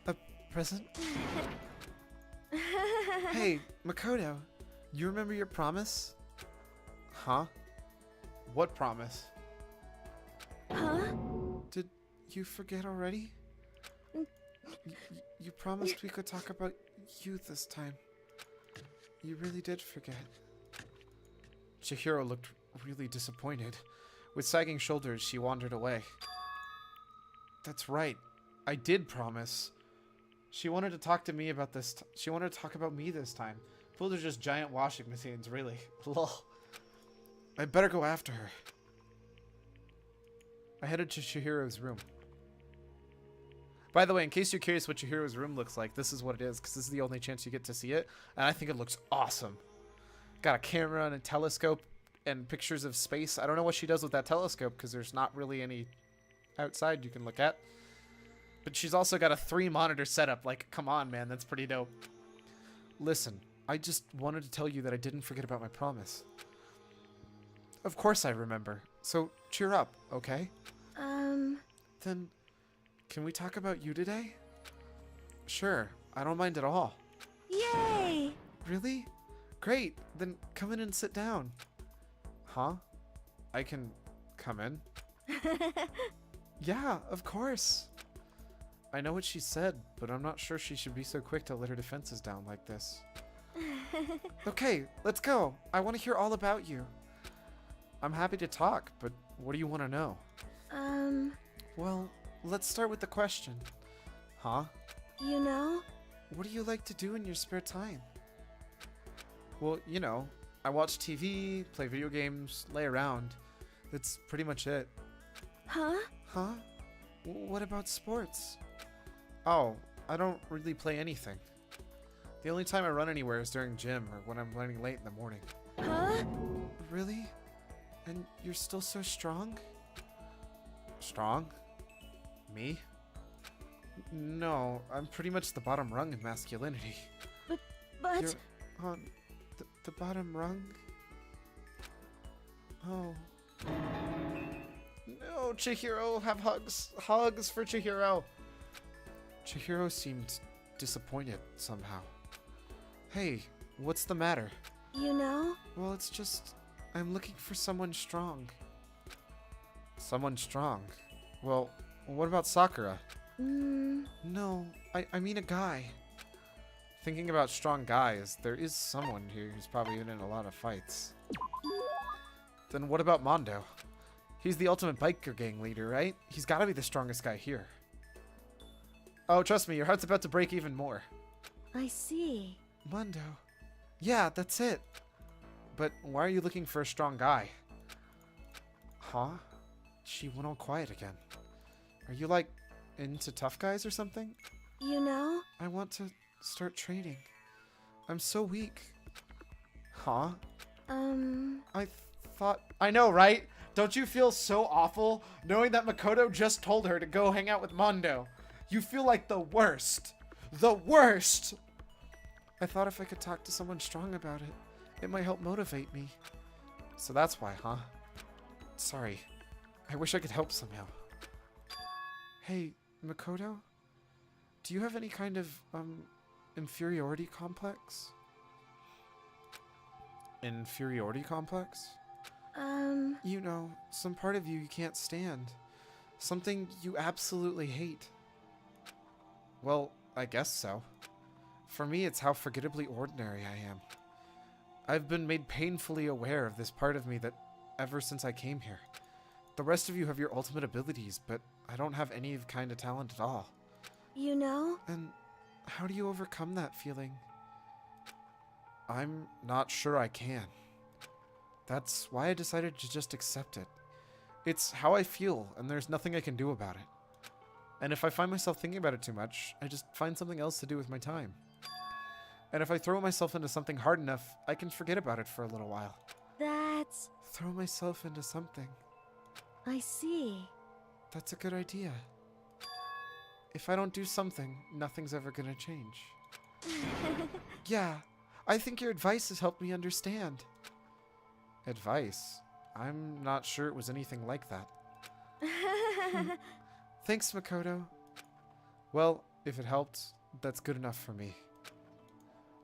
A present? Hey, Makoto, you remember your promise? Huh? What promise? Huh? Did you forget already? You promised we could talk about you this time. You really did forget. Chihiro looked really disappointed. With sagging shoulders, she wandered away. That's right. I did promise. She wanted to talk to me about this. She wanted to talk about me this time. Those are just giant washing machines, really. Lol. I better go after her. I headed to Chihiro's room. By the way, in case you're curious what Chihiro's room looks like, this is what it is, because this is the only chance you get to see it, and I think it looks awesome. Got a camera and a telescope and pictures of space. I don't know what she does with that telescope, because there's not really any outside you can look at. But she's also got a 3-monitor setup. Like, come on, man, that's pretty dope. Listen, I just wanted to tell you that I didn't forget about my promise. Of course I remember. So, cheer up, okay? Then, can we talk about you today? Sure, I don't mind at all. Yay! Really? Great, then come in and sit down. Huh? I can come in? Yeah, of course. I know what she said, but I'm not sure she should be so quick to let her defenses down like this. Okay, let's go. I want to hear all about you. I'm happy to talk, but what do you want to know? Well, let's start with the question. Huh? You know? What do you like to do in your spare time? Well, you know, I watch TV, play video games, lay around. That's pretty much it. Huh? Huh? What about sports? Oh, I don't really play anything. The only time I run anywhere is during gym or when I'm running late in the morning. Huh? Really? And you're still so strong? Strong? Me? No, I'm pretty much the bottom rung in masculinity. But... You're on the bottom rung? Oh. No, Chihiro, have hugs. Hugs for Chihiro. Chihiro seemed disappointed somehow. Hey, what's the matter? You know? Well, it's just, I'm looking for someone strong. Someone strong? Well, what about Sakura? No, I mean a guy. thinking about strong guys, there is someone here who's probably been in a lot of fights. Then what about Mondo? He's the ultimate biker gang leader, right? He's got to be the strongest guy here. Oh, trust me, your heart's about to break even more. I see. Mondo. Yeah, that's it. But why are you looking for a strong guy? Huh? She went all quiet again. Are you, like, into tough guys or something? You know? I want to start training. I'm so weak. Huh? I thought... I know, right? Don't you feel so awful knowing that Makoto just told her to go hang out with Mondo? You feel like the worst. The worst! I thought if I could talk to someone strong about it, it might help motivate me. So that's why, huh? Sorry. I wish I could help somehow. Hey, Makoto? Do you have any kind of, inferiority complex? Inferiority complex? You know, some part of you can't stand. Something you absolutely hate. Well, I guess so. For me, it's how forgettably ordinary I am. I've been made painfully aware of this part of me that ever since I came here. The rest of you have your ultimate abilities, but I don't have any kind of talent at all. You know? And how do you overcome that feeling? I'm not sure I can. That's why I decided to just accept it. It's how I feel, and there's nothing I can do about it. And if I find myself thinking about it too much, I just find something else to do with my time. And if I throw myself into something hard enough, I can forget about it for a little while. That's... Throw myself into something. I see. That's a good idea. If I don't do something, nothing's ever gonna change. Yeah, I think your advice has helped me understand. Advice? I'm not sure it was anything like that. Thanks, Makoto. Well, if it helped, that's good enough for me.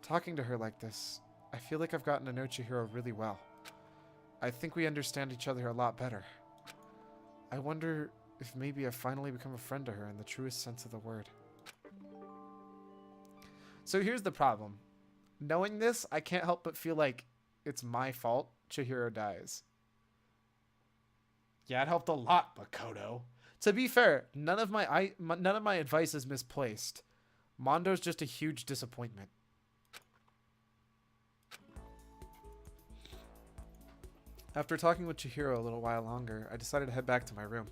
Talking to her like this, I feel like I've gotten to know Chihiro really well. I think we understand each other a lot better. I wonder if maybe I've finally become a friend to her in the truest sense of the word. So here's the problem. Knowing this, I can't help but feel like it's my fault Chihiro dies. Yeah, it helped a lot, Makoto. To be fair, none of my advice is misplaced. Mondo's just a huge disappointment. After talking with Chihiro a little while longer, I decided to head back to my room.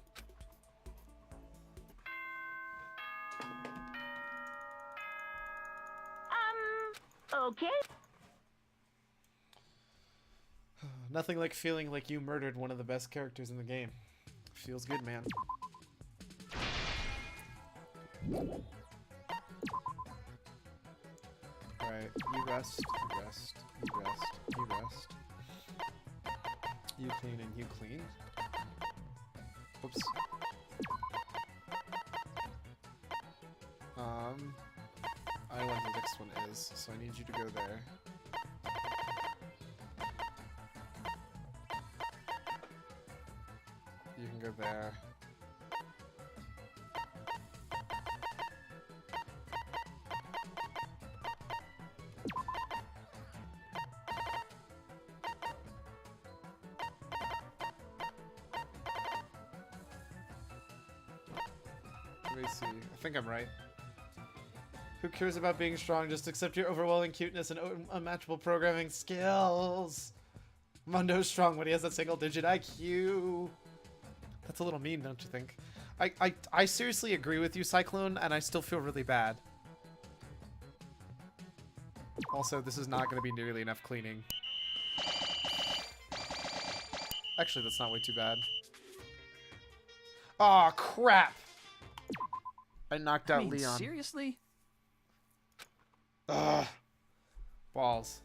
Okay. Nothing like feeling like you murdered one of the best characters in the game. Feels good, man. Alright, you rest, you rest, you rest, you rest. You clean and you clean. Whoops. I know what the next one is, so I need you to go there. You can go there. Let me see. I think I'm right. Who cares about being strong? Just accept your overwhelming cuteness and unmatchable programming skills. Mondo's strong when he has a single-digit IQ. That's a little mean, don't you think? I seriously agree with you, Cyclone, and I still feel really bad. Also, this is not going to be nearly enough cleaning. Actually, that's not way too bad. Aw, oh, crap! I knocked out Leon. Seriously? Ugh. Balls.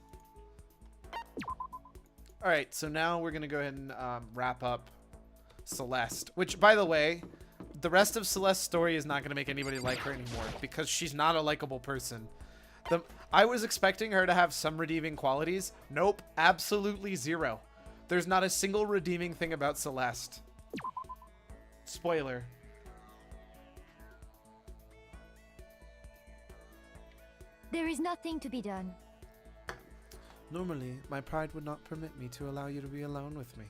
Alright, so now we're going to go ahead and wrap up Celeste. Which, by the way, the rest of Celeste's story is not going to make anybody like her anymore because she's not a likable person. I was expecting her to have some redeeming qualities. Nope, absolutely zero. There's not a single redeeming thing about Celeste. Spoiler. There is nothing to be done. Normally, my pride would not permit me to allow you to be alone with me.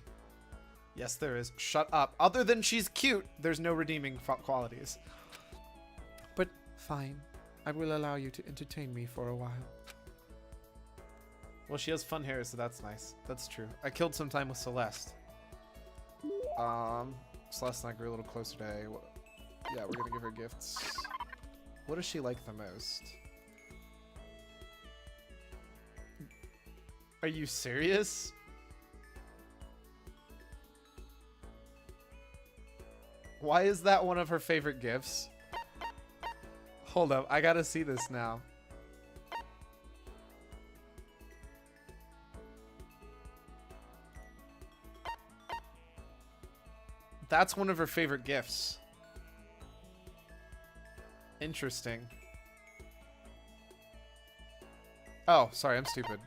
Yes, there is. Shut up. Other than she's cute, there's no redeeming qualities. But fine. I will allow you to entertain me for a while. Well, she has fun hair, so that's nice. That's true. I killed some time with Celeste. Celeste and I grew a little closer today. Yeah, we're gonna give her gifts. What does she like the most? Are you serious? Why is that one of her favorite gifts? Hold up, I gotta see this now. That's one of her favorite gifts. Interesting. Oh, sorry, I'm stupid.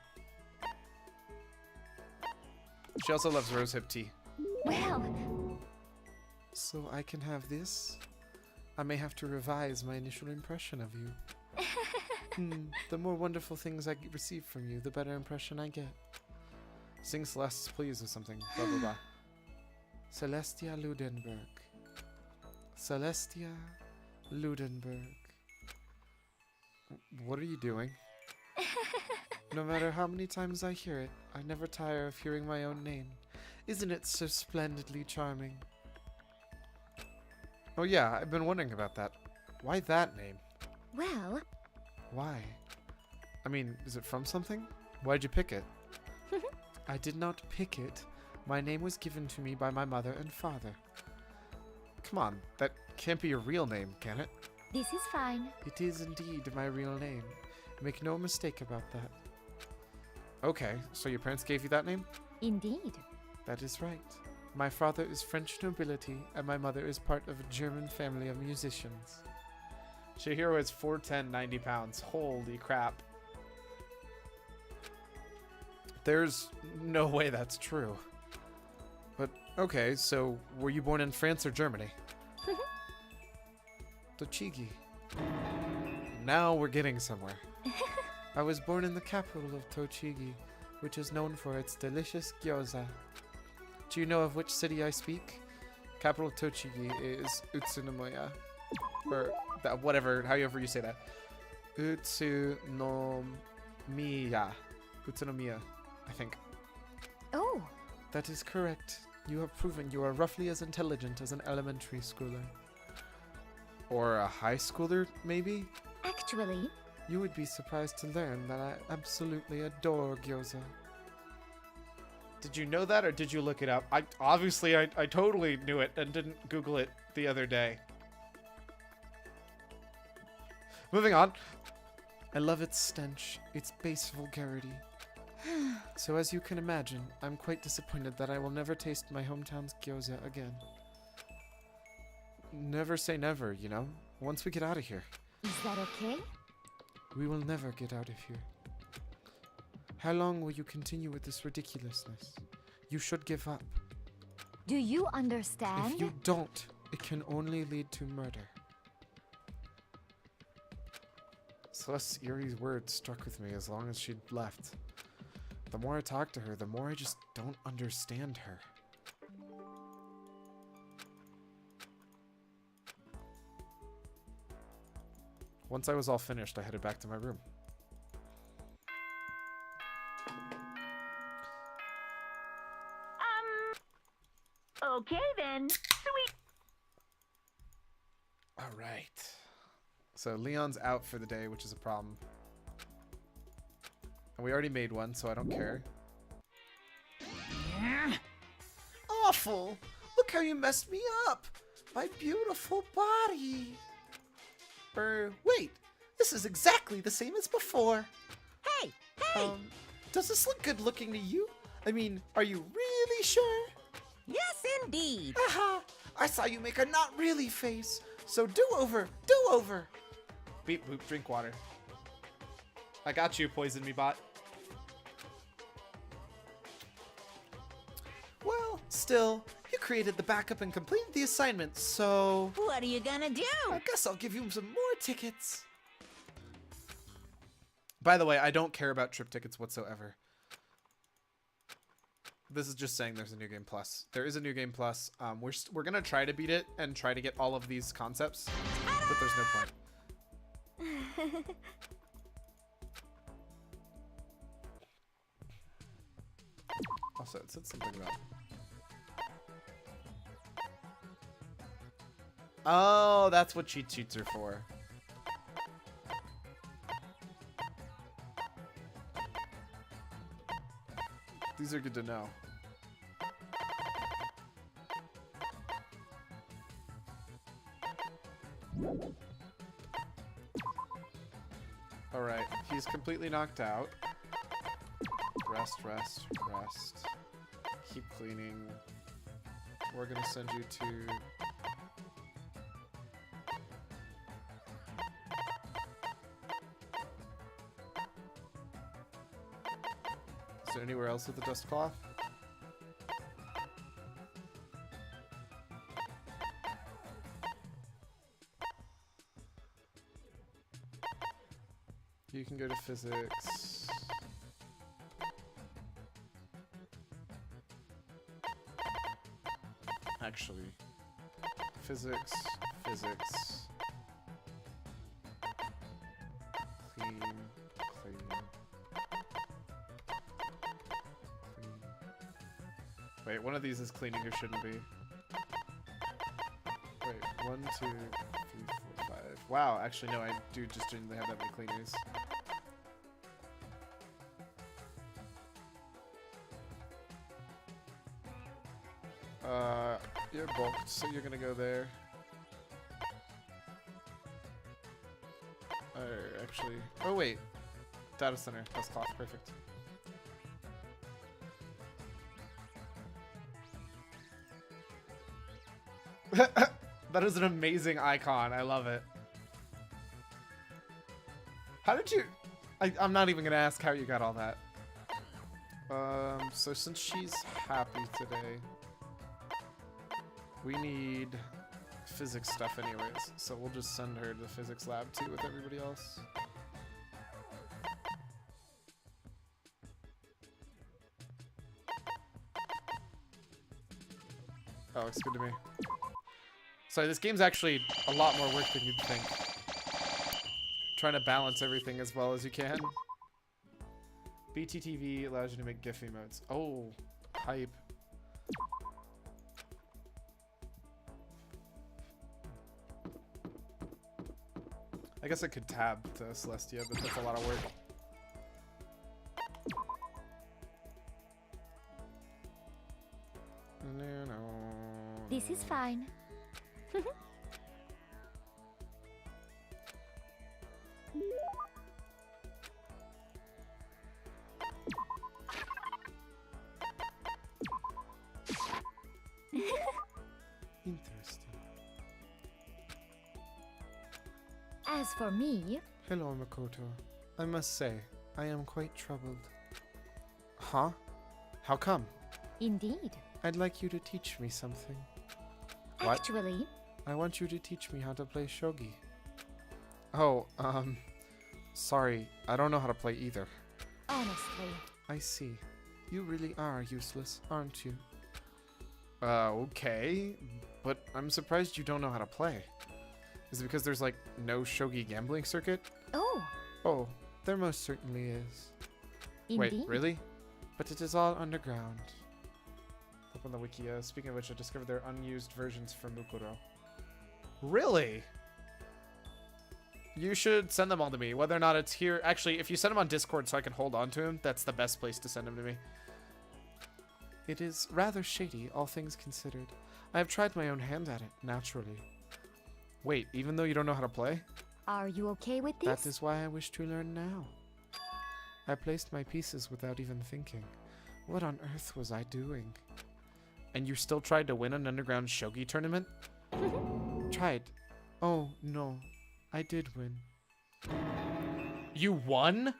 She also loves rosehip tea. Well, So I can have this? I may have to revise my initial impression of you. The more wonderful things I receive from you, the better impression I get. Sing Celeste's please or something. Blah blah blah. Celestia Ludenberg. Celestia Ludenberg. What are you doing? No matter how many times I hear it, I never tire of hearing my own name. Isn't it so splendidly charming? Oh yeah, I've been wondering about that. Why that name? Well, Why? I mean, is it from something? Why'd you pick it? I did not pick it. My name was given to me by my mother and father. Come on, that can't be your real name, can it? this is fine. It is indeed my real name. Make no mistake about that. Okay, so your parents gave you that name? Indeed. That is right. My father is French nobility, and my mother is part of a German family of musicians. Chihiro is 4'10", 90 pounds. Holy crap. There's no way that's true. But, okay, so were you born in France or Germany? Tochigi. Now we're getting somewhere. I was born in the capital of Tochigi, which is known for its delicious gyoza. Do you know of which city I speak? Capital of Tochigi is Utsunomiya. Or that, whatever, however you say that. Utsunomiya. Utsunomiya, I think. Oh, That is correct. You have proven you are roughly as intelligent as an elementary schooler. Or a high schooler, maybe? actually, You would be surprised to learn that I absolutely adore gyoza. Did you know that, or did you look it up? I totally knew it and didn't Google it the other day. Moving on. I love its stench, its base vulgarity. So as you can imagine, I'm quite disappointed that I will never taste my hometown's gyoza again. Never say never, you know? Once we get out of here. is that okay? We will never get out of here. How long will you continue with this ridiculousness? You should give up. Do you understand? If you don't, it can only lead to murder. Celeste Erie's words struck with me as long as she'd left. The more I talk to her, the more I just don't understand her. Once I was all finished, I headed back to my room. Okay then. Sweet. All right. So Leon's out for the day, which is a problem. And we already made one, so I don't care. Awful! Look how you messed me up! My beautiful body! Wait! This is exactly the same as before! Hey, hey! Does this look good looking to you? I mean, are you really sure? Yes, indeed. Haha! I saw you make a not really face! So do over! Do over! Beep boop, drink water. I got you, poison me bot. Well, still, you created the backup and completed the assignment, so What are you gonna do? I guess I'll give you some more tickets. By the way, I don't care about trip tickets whatsoever. This is just saying there's a new game plus. There is a new game plus. We're gonna try to beat it and try to get all of these concepts, but there's no point. Also, it said something about. Oh, that's what cheat sheets are for. These are good to know. Alright, he's completely knocked out. Rest, rest, rest. Keep cleaning. We're gonna send you to... Is there anywhere else with the dust cloth? You can go to physics. Actually, physics, physics. Clean, clean. Wait, one of these is cleaning or shouldn't be. Wait, 1, 2, 3, 4, 5. Wow, actually no, I do just didn't have that many cleaners. You're bulked, so you're gonna go there. Actually, oh wait, data center, that's cloth, perfect. That is an amazing icon. I love it. How did you... I'm not even going to ask how you got all that. So since she's happy today, we need physics stuff anyways. So we'll just send her to the physics lab too with everybody else. Oh, looks good to me. Sorry, this game's actually a lot more work than you'd think. Trying to balance everything as well as you can. BTTV allows you to make GIF emotes. Oh, hype. I guess I could tab to Celestia, but that's a lot of work. No. This is fine. Interesting. As for me, Hello, Makoto. I must say, I am quite troubled. Huh? How come? indeed. I'd like you to teach me something. What? Actually, I want you to teach me how to play shogi. Oh, sorry, I don't know how to play either. honestly, I see. You really are useless, aren't you? Okay, but I'm surprised you don't know how to play. Is it because there's like no shogi gambling circuit? oh, Oh, there most certainly is. indeed. Wait, really? But it is all underground. Open the wiki. Speaking of which, I discovered there are unused versions for Mukuro. Really? You should send them all to me, whether or not it's here. Actually, if you send them on Discord so I can hold on to him, that's the best place to send them to me. It is rather shady, all things considered. I have tried my own hand at it, naturally. Wait, even though you don't know how to play? Are you okay with this? That is why I wish to learn now. I placed my pieces without even thinking. What on earth was I doing? And you still tried to win an underground shogi tournament? Tried. Oh, no. I did win. You won?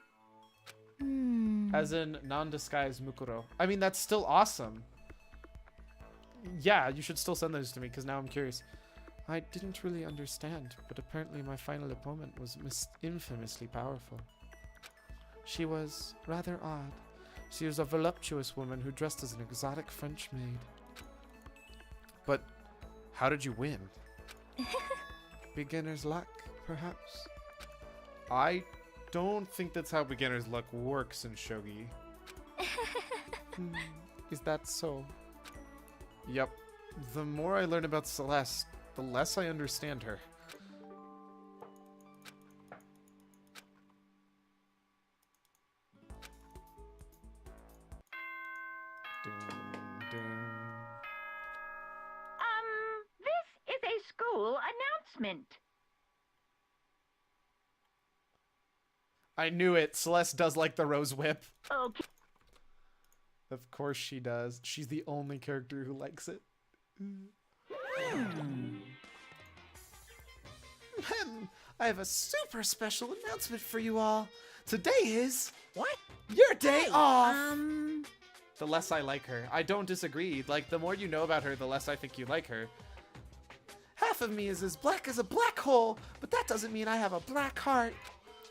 As in non-disguised Mukuro. I mean, that's still awesome. Yeah, you should still send those to me, because now I'm curious. I didn't really understand, but apparently my final opponent was infamously powerful. She was rather odd. She was a voluptuous woman who dressed as an exotic French maid. But how did you win? Beginner's luck, perhaps? I don't think that's how beginner's luck works in shogi. Is that so? Yep. The more I learn about Celeste, the less I understand her. Ding, ding. This is a school announcement. I knew it. Celeste does like the rose whip. Okay. Of course she does. She's the only character who likes it. I have a super special announcement for you all. Today is What? your day off. Hey, The less I like her. I don't disagree. Like, the more you know about her, the less I think you like her. Half of me is as black as a black hole, but that doesn't mean I have a black heart.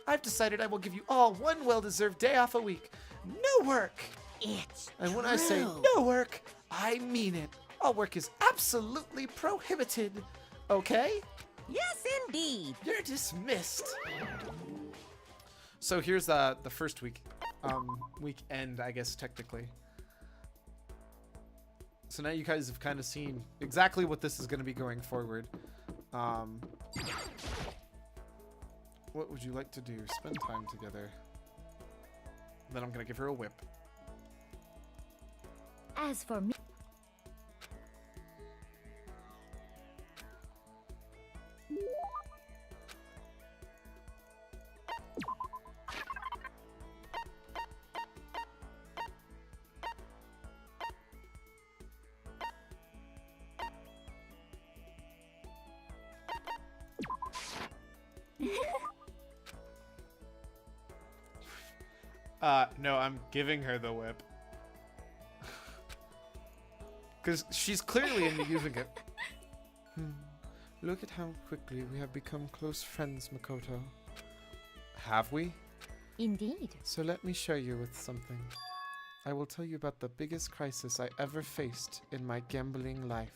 I've decided I will give you all one well-deserved day off a week. No work. It's And when I say true. no work, I mean it. All work is absolutely prohibited. Okay? Yes, indeed. You're dismissed. So here's the first week. Weekend, I guess, technically. So now you guys have kind of seen exactly what this is going to be going forward. What would you like to do? Spend time together. Then I'm going to give her a whip. As for me, No, I'm giving her the whip. Because she's clearly into using it. Look at how quickly we have become close friends, Makoto. Have we? indeed. So let me share you with something. I will tell you about the biggest crisis I ever faced in my gambling life.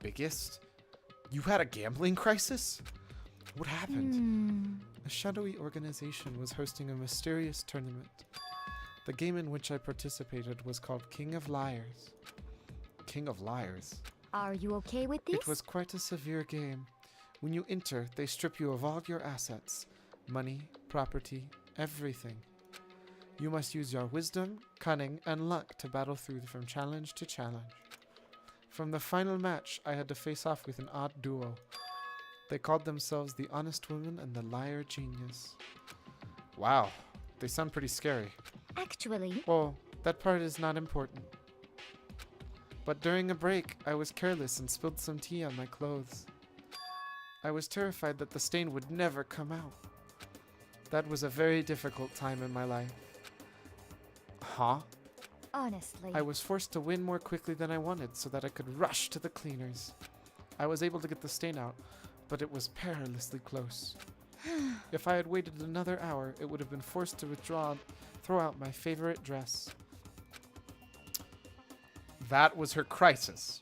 Biggest? You had a gambling crisis? What happened? A shadowy organization was hosting a mysterious tournament. The game in which I participated was called King of Liars. King of Liars? Are you okay with this? It was quite a severe game. When you enter, they strip you of all your assets. Money, property, everything. You must use your wisdom, cunning, and luck to battle through from challenge to challenge. From the final match, I had to face off with an odd duo. They called themselves the Honest Woman and the Liar Genius. Wow, they sound pretty scary. Actually, Well, that part is not important. But during a break, I was careless and spilled some tea on my clothes. I was terrified that the stain would never come out. That was a very difficult time in my life. Huh? honestly, I was forced to win more quickly than I wanted so that I could rush to the cleaners. I was able to get the stain out, but it was perilously close. If I had waited another hour, it would have been forced to throw out my favorite dress. That was her crisis.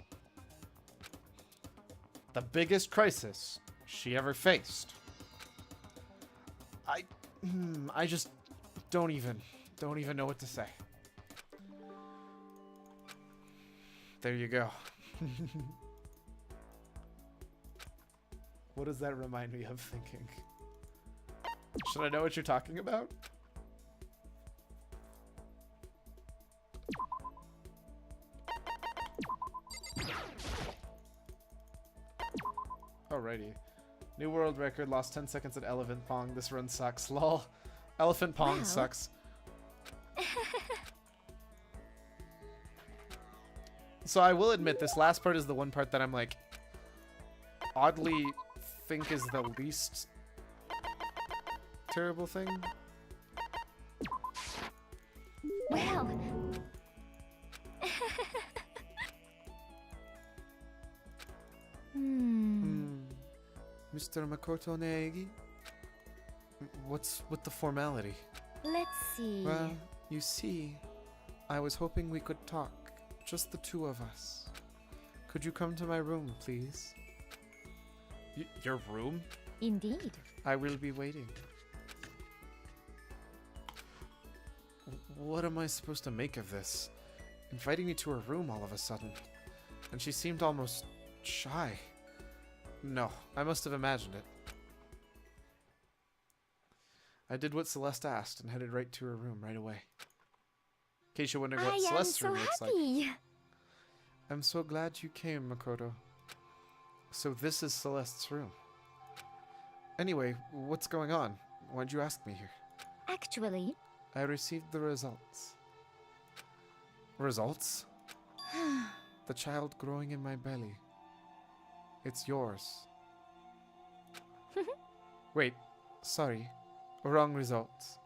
The biggest crisis she ever faced. I just don't even know what to say. There you go. What does that remind me of thinking? Should I know what you're talking about? Alrighty. New world record, lost 10 seconds at Elephant Pong. This run sucks. Lol. Elephant Pong Well. sucks. So I will admit, this last part is the one part that I'm like, oddly think is the least terrible thing. well, Mr. Makoto Neegi? What's with the formality? Let's see. Well, you see, I was hoping we could talk. Just the two of us. Could you come to my room, please? Your room? Indeed. I will be waiting. What am I supposed to make of this? Inviting me to her room all of a sudden. And she seemed almost shy. No, I must have imagined it. I did what Celeste asked and headed right to her room right away. In case you're wondering what I am Celeste's so room looks like. happy. I'm so glad you came, Makoto. So this is Celeste's room. Anyway, what's going on? Why'd you ask me here? Actually, I received the results. Results? The child growing in my belly. It's yours. Wait, sorry. Wrong results.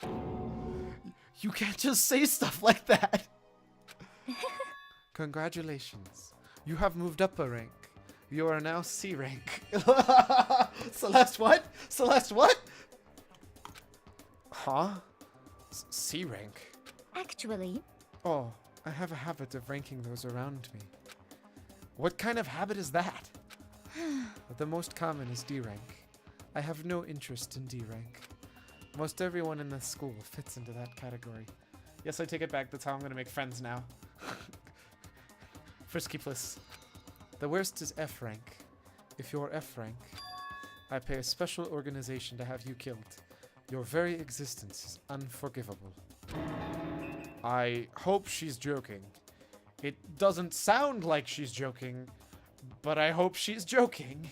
You can't just say stuff like that! Congratulations. You have moved up a rank. You are now C rank. Celeste, what? Celeste, what? Huh? C rank? actually, Oh, I have a habit of ranking those around me. What kind of habit is that? The most common is D rank. I have no interest in D rank. Most everyone in this school fits into that category. Yes, I take it back. That's how I'm gonna make friends now. Frisky Bliss. The worst is F rank. If you're F rank, I pay a special organization to have you killed. Your very existence is unforgivable. I hope she's joking. It doesn't sound like she's joking, but I hope she's joking.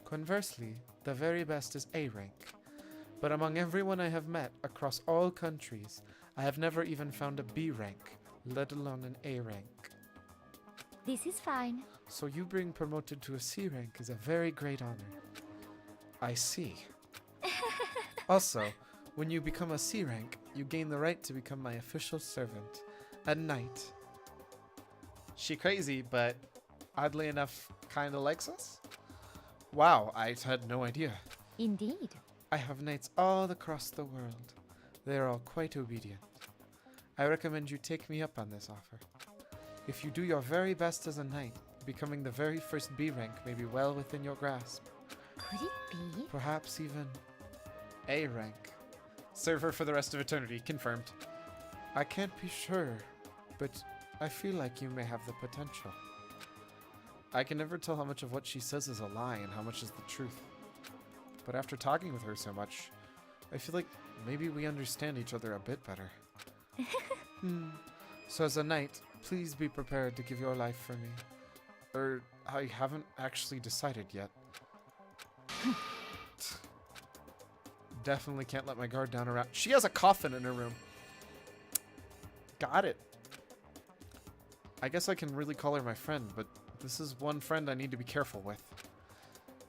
Conversely, the very best is A rank. But among everyone I have met across all countries, I have never even found a B rank, let alone an A rank. this is fine. So you being promoted to a C rank is a very great honor. I see. Also, when you become a C rank, you gain the right to become my official servant. A knight. She crazy, but oddly enough, kinda likes us? Wow, I had no idea. Indeed. I have knights all across the world. They are all quite obedient. I recommend you take me up on this offer. If you do your very best as a knight, becoming the very first B rank may be well within your grasp. Could it be? Perhaps even A rank. Server for the rest of eternity, confirmed. I can't be sure, but I feel like you may have the potential. I can never tell how much of what she says is a lie and how much is the truth. But after talking with her so much, I feel like maybe we understand each other a bit better. So as a knight, please be prepared to give your life for me. Or I haven't actually decided yet. Definitely can't let my guard down around. She has a coffin in her room. Got it. I guess I can really call her my friend, but this is one friend I need to be careful with.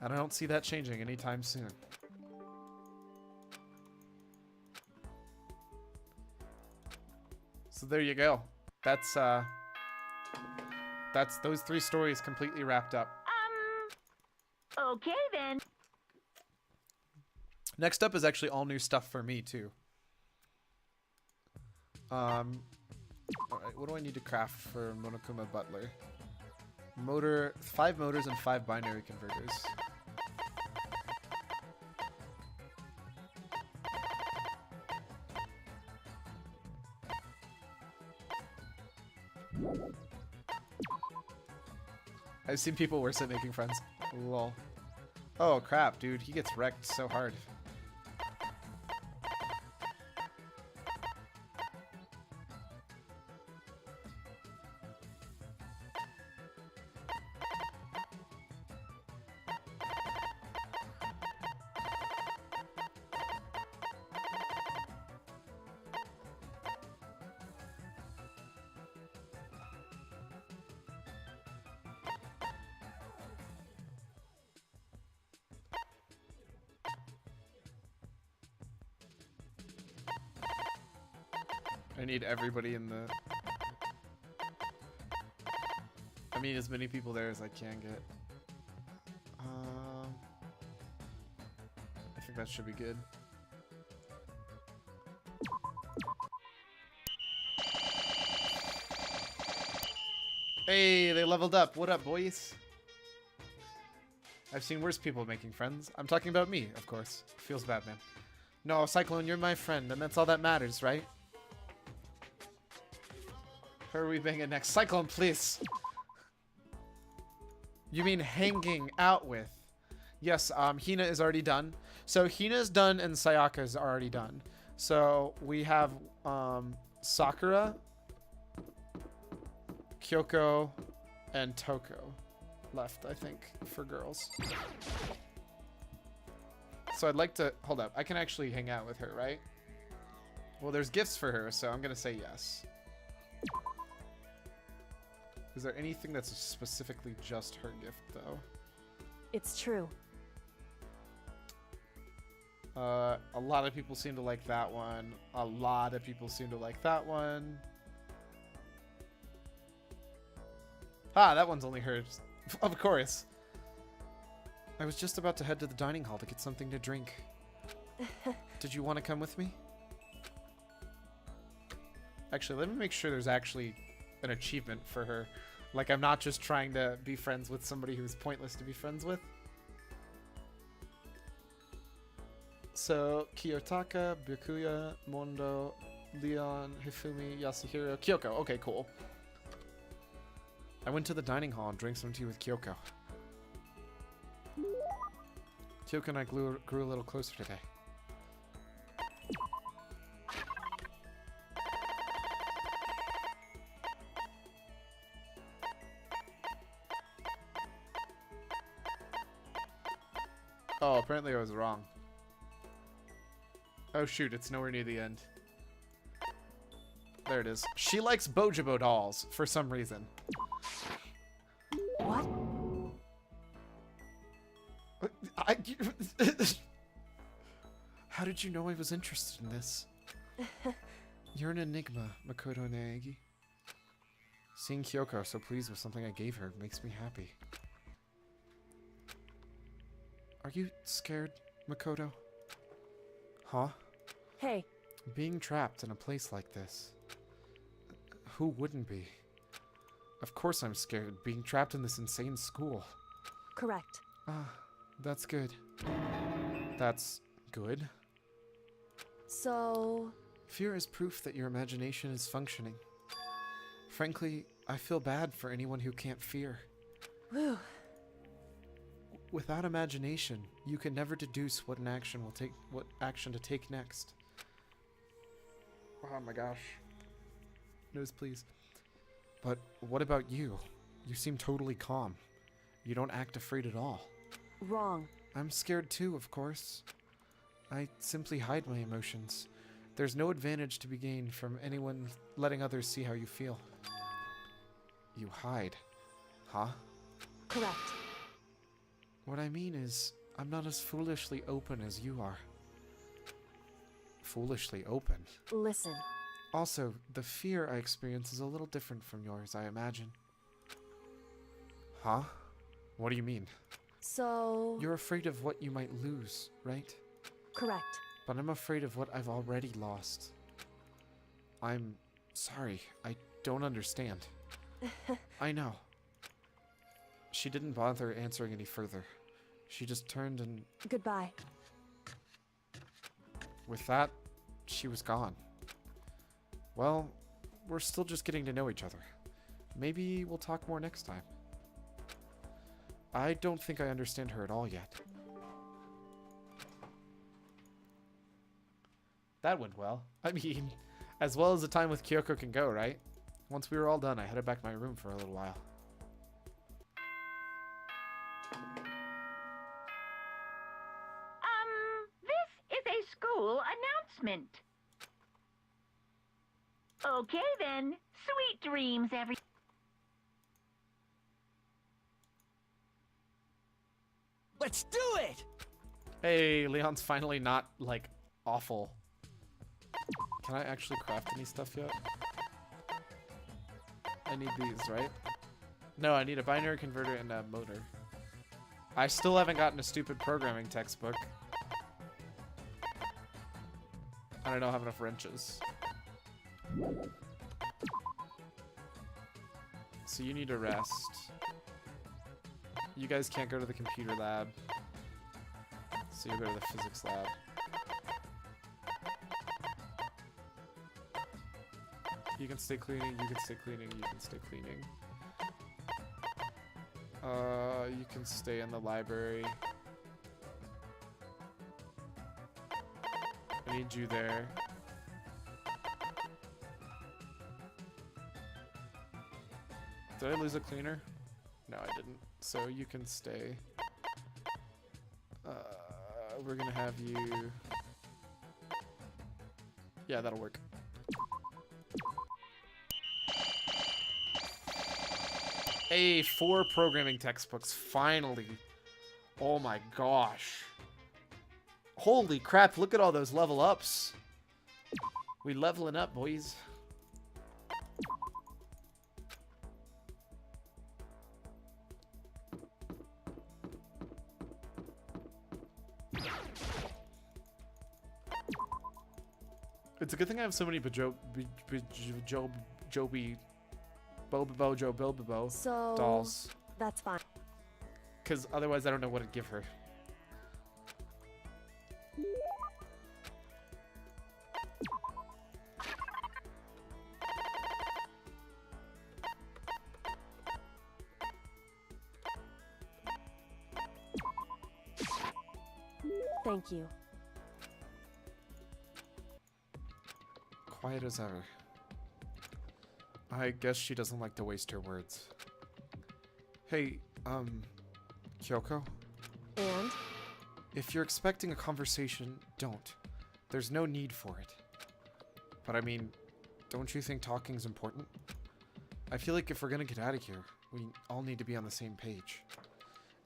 And I don't see that changing anytime soon. So there you go. That's those 3 stories completely wrapped up. Okay then. Next up is actually all new stuff for me too. Alright, what do I need to craft for Monokuma Butler? 5 motors and 5 binary converters. I've seen people worse at making friends. Lol. Oh crap, dude, he gets wrecked so hard. I need everybody in the... I mean, as many people there as I can get. I think that should be good. Hey, they leveled up. What up, boys? I've seen worse people making friends. I'm talking about me, of course. Feels bad, man. No, Cyclone, you're my friend, and that's all that matters, right? Who are we banging next? Cyclone, please. You mean hanging out with? Yes, Hina is already done. So Hina's done and Sayaka's already done. So we have Sakura, Kyoko, and Toko left, I think, for girls. So I'd like to... Hold up. I can actually hang out with her, right? Well, there's gifts for her, so I'm going to say yes. Is there anything that's specifically just her gift, though? It's true. A lot of people seem to like that one. A lot of people seem to like that one. Ah, that one's only hers. Of course. I was just about to head to the dining hall to get something to drink. Did you want to come with me? Actually, let me make sure there's actually an achievement for her. Like, I'm not just trying to be friends with somebody who's pointless to be friends with. So, Kiyotaka, Byakuya, Mondo, Leon, Hifumi, Yasuhiro, Kyoko. Okay, cool. I went to the dining hall and drank some tea with Kyoko. Kyoko and I grew a little closer today. Oh, apparently I was wrong. Oh shoot, it's nowhere near the end. There it is. She likes Bojobo dolls for some reason. What? How did you know I was interested in this? You're an enigma, Makoto Naegi. Seeing Kyoko so pleased with something I gave her makes me happy. Are you scared, Makoto? Huh? Hey, Being trapped in a place like this. Who wouldn't be? Of course I'm scared, being trapped in this insane school. correct. Ah, that's good. That's good? So, Fear is proof that your imagination is functioning. Frankly, I feel bad for anyone who can't fear. whew. Without imagination, you can never deduce what action to take next. Oh my gosh. Nose, please. But what about you? You seem totally calm. You don't act afraid at all. Wrong. I'm scared too, of course. I simply hide my emotions. There's no advantage to be gained from anyone letting others see how you feel. You hide. Huh? Correct. What I mean is, I'm not as foolishly open as you are. Foolishly open? Listen. Also, the fear I experience is a little different from yours, I imagine. Huh? What do you mean? So, You're afraid of what you might lose, right? correct. But I'm afraid of what I've already lost. I'm sorry, I don't understand. I know. She didn't bother answering any further. She just turned and, Goodbye. with that, she was gone. Well, we're still just getting to know each other. Maybe we'll talk more next time. I don't think I understand her at all yet. That went well. I mean, as well as the time with Kyoko can go, right? Once we were all done, I headed back to my room for a little while. This is a school announcement. Okay then. Sweet dreams, every... Let's do it! Hey, Leon's finally not, like, awful. Can I actually craft any stuff yet? I need these, right? No, I need a binary converter and a motor. I still haven't gotten a stupid programming textbook. And I don't have enough wrenches. So you need to rest. You guys can't go to the computer lab. So you go to the physics lab. You can stay cleaning, you can stay cleaning, you can stay cleaning. You can stay in the library. I need you there. Did I lose a cleaner? No, I didn't. So you can stay. We're gonna have you... Yeah, that'll work. Hey, 4 programming textbooks, finally. Oh my gosh. Holy crap, look at all those level ups. We leveling up, boys. It's a good thing I have so many Bobo So dolls. that's fine. Because otherwise I don't know what to give her. Thank you. Quiet as ever. I guess she doesn't like to waste her words. Hey, Kyoko? And? If you're expecting a conversation, don't. There's no need for it. But I mean, don't you think talking's important? I feel like if we're gonna get out of here, we all need to be on the same page.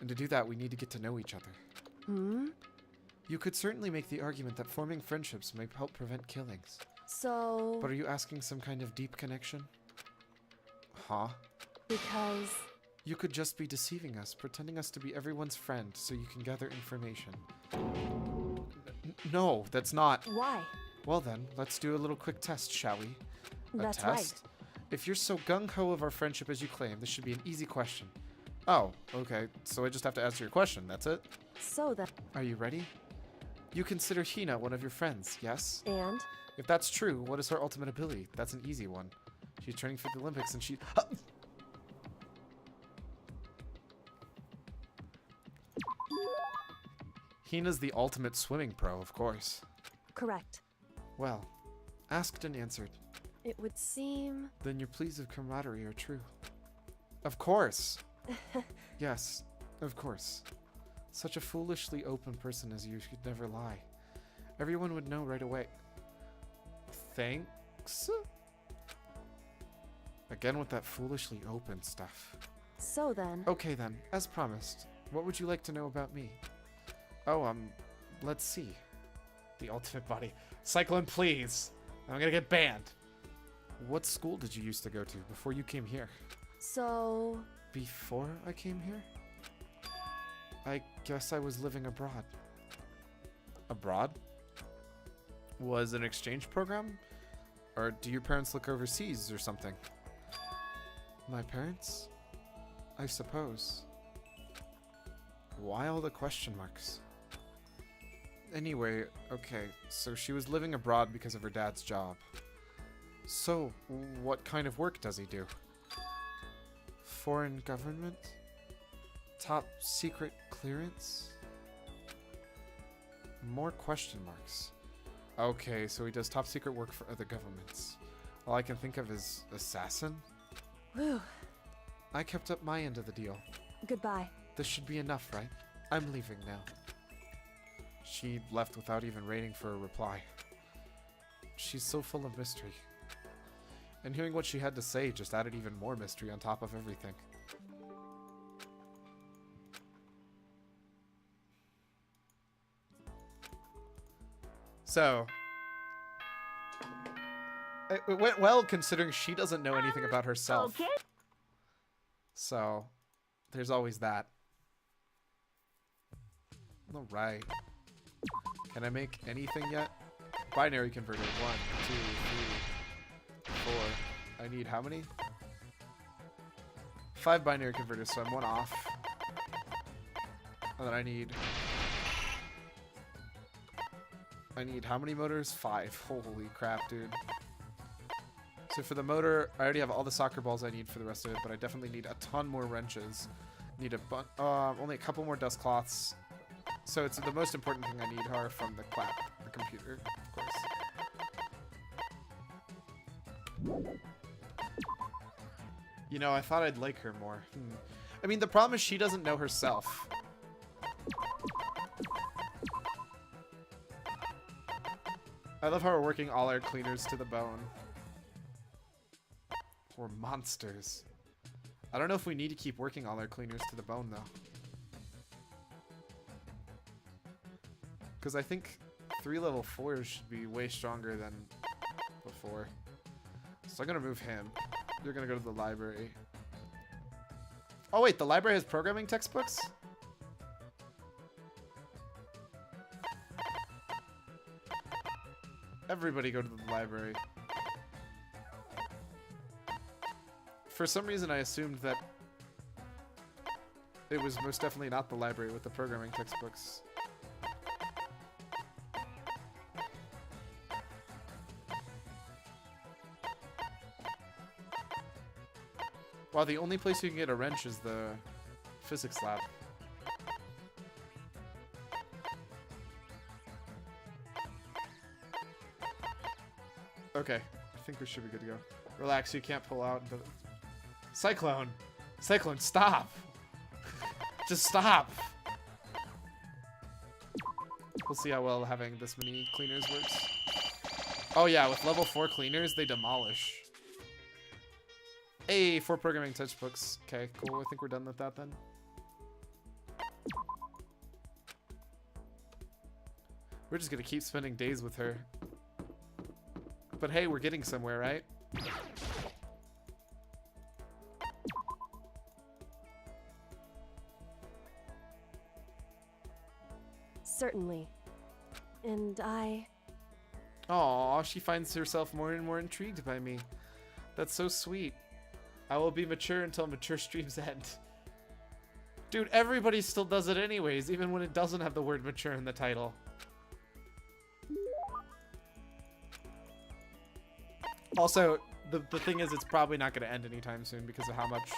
And to do that, we need to get to know each other. Hmm? You could certainly make the argument that forming friendships may help prevent killings. So... But are you asking some kind of deep connection? Huh? Because... You could just be deceiving us, pretending us to be everyone's friend so you can gather information. No, that's not. Why? Well then, let's do a little quick test, shall we? That's test? right. If you're so gung-ho of our friendship as you claim, this should be an easy question. Oh, okay, so I just have to answer your question, that's it? So then... Are you ready? You consider Hina one of your friends, yes? And? If that's true, what is her ultimate ability? That's an easy one. She's training for the Olympics and she... Hina's the ultimate swimming pro, of course. Correct. Well, asked and answered. It would seem... Then your pleas of camaraderie are true. Of course! Yes, of course. Such a foolishly open person as you should never lie. Everyone would know right away. Thanks? Again with that foolishly open stuff. So then... Okay then, as promised, what would you like to know about me? Oh, let's see. The ultimate body. Cyclone, please! I'm gonna get banned. What school did you used to go to before you came here? So... Before I came here? I guess I was living abroad. Abroad? Was an exchange program? Or do your parents look overseas or something? My parents? I suppose. Why all the question marks? Anyway, okay, so she was living abroad because of her dad's job. So, what kind of work does he do? Foreign government? Top secret clearance? More question marks. Okay, so he does top secret work for other governments. All I can think of is assassin? Whew. I kept up my end of the deal. Goodbye. This should be enough, right? I'm leaving now. She left without even waiting for a reply. She's so full of mystery. And hearing what she had to say just added even more mystery on top of everything. So, it went well considering she doesn't know anything about herself. Okay. So, there's always that. Alright. Can I make anything yet? Binary converter. 1, 2, 3, 4. I need how many? 5 binary converters, so I'm 1 off. And then I need how many motors? 5. Holy crap, dude. So for the motor, I already have all the soccer balls I need for the rest of it, but I definitely need a ton more wrenches. Need only a couple more dust cloths. So it's the most important thing I need are from the computer, of course. You know, I thought I'd like her more. I mean, the problem is she doesn't know herself. I love how we're working all our cleaners to the bone. We're monsters. I don't know if we need to keep working all our cleaners to the bone, though. Because I think 3 level 4s should be way stronger than before. So I'm going to move him. You're going to go to the library. Oh, wait. The library has programming textbooks? Everybody go to the library. For some reason, I assumed that it was most definitely not the library with the programming textbooks. Wow, the only place you can get a wrench is the physics lab. Okay, I think we should be good to go. Relax, you can't pull out the... Cyclone! Cyclone, stop! Just stop! We'll see how well having this many cleaners works. Oh yeah, with level 4 cleaners, they demolish. Hey, 4 programming textbooks. Okay, cool. I think we're done with that then. We're just gonna keep spending days with her. But hey, we're getting somewhere, right? Certainly. And I... Aw, she finds herself more and more intrigued by me. That's so sweet. I will be mature until mature streams end. Dude, everybody still does it anyways, even when it doesn't have the word mature in the title. Also, the thing is, it's probably not going to end anytime soon because of how much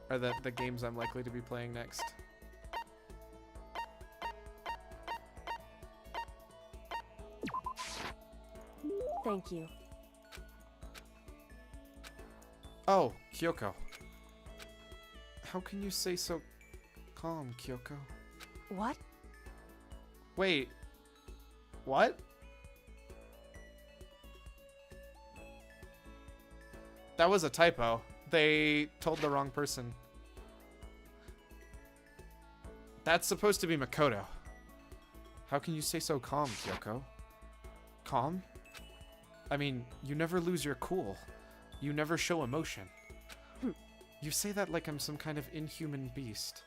are the games I'm likely to be playing next. Thank you. Oh, Kyoko. How can you say so calm, Kyoko? What? Wait. What? That was a typo. They told the wrong person. That's supposed to be Makoto. How can you say so calm, Kyoko? Calm? I mean, you never lose your cool. You never show emotion. You say that like I'm some kind of inhuman beast.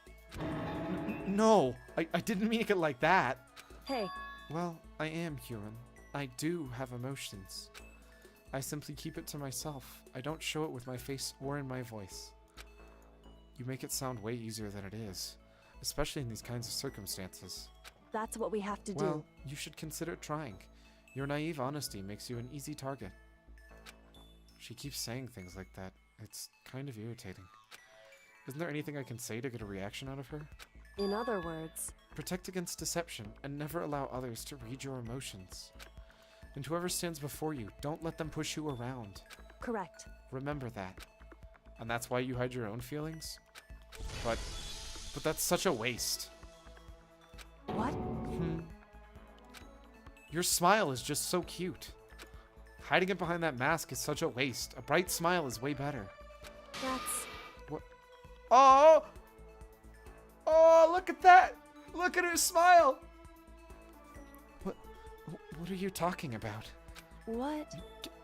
No, I didn't mean it like that. Hey. Well, I am human. I do have emotions. I simply keep it to myself. I don't show it with my face or in my voice. You make it sound way easier than it is, especially in these kinds of circumstances. That's what we have to Well, do. you should consider trying. Your naive honesty makes you an easy target. She keeps saying things like that. It's kind of irritating. Isn't there anything I can say to get a reaction out of her? In other words... Protect against deception and never allow others to read your emotions. And whoever stands before you, don't let them push you around. Correct. Remember that. And that's why you hide your own feelings? But that's such a waste. What? Your smile is just so cute. Hiding it behind that mask is such a waste. A bright smile is way better. That's... What? Oh! Oh, look at that! Look at her smile! What are you talking about? What?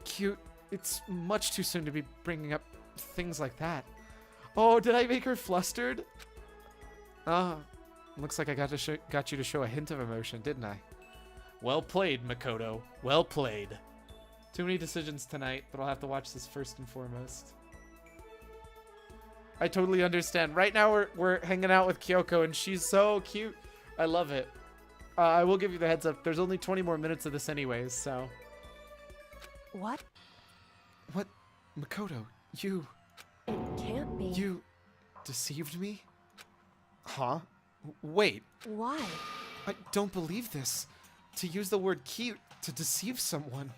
Cute. It's much too soon to be bringing up things like that. Oh, did I make her flustered? Looks like I got you to show a hint of emotion, didn't I? Well played, Makoto. Well played. Too many decisions tonight, but I'll have to watch this first and foremost. I totally understand. Right now we're hanging out with Kyoko and she's so cute. I love it. I will give you the heads up. There's only 20 more minutes of this anyways, so. What? What? Makoto, you It can't be. You deceived me? Huh? Wait, Why? I don't believe this. To use the word cute to deceive someone.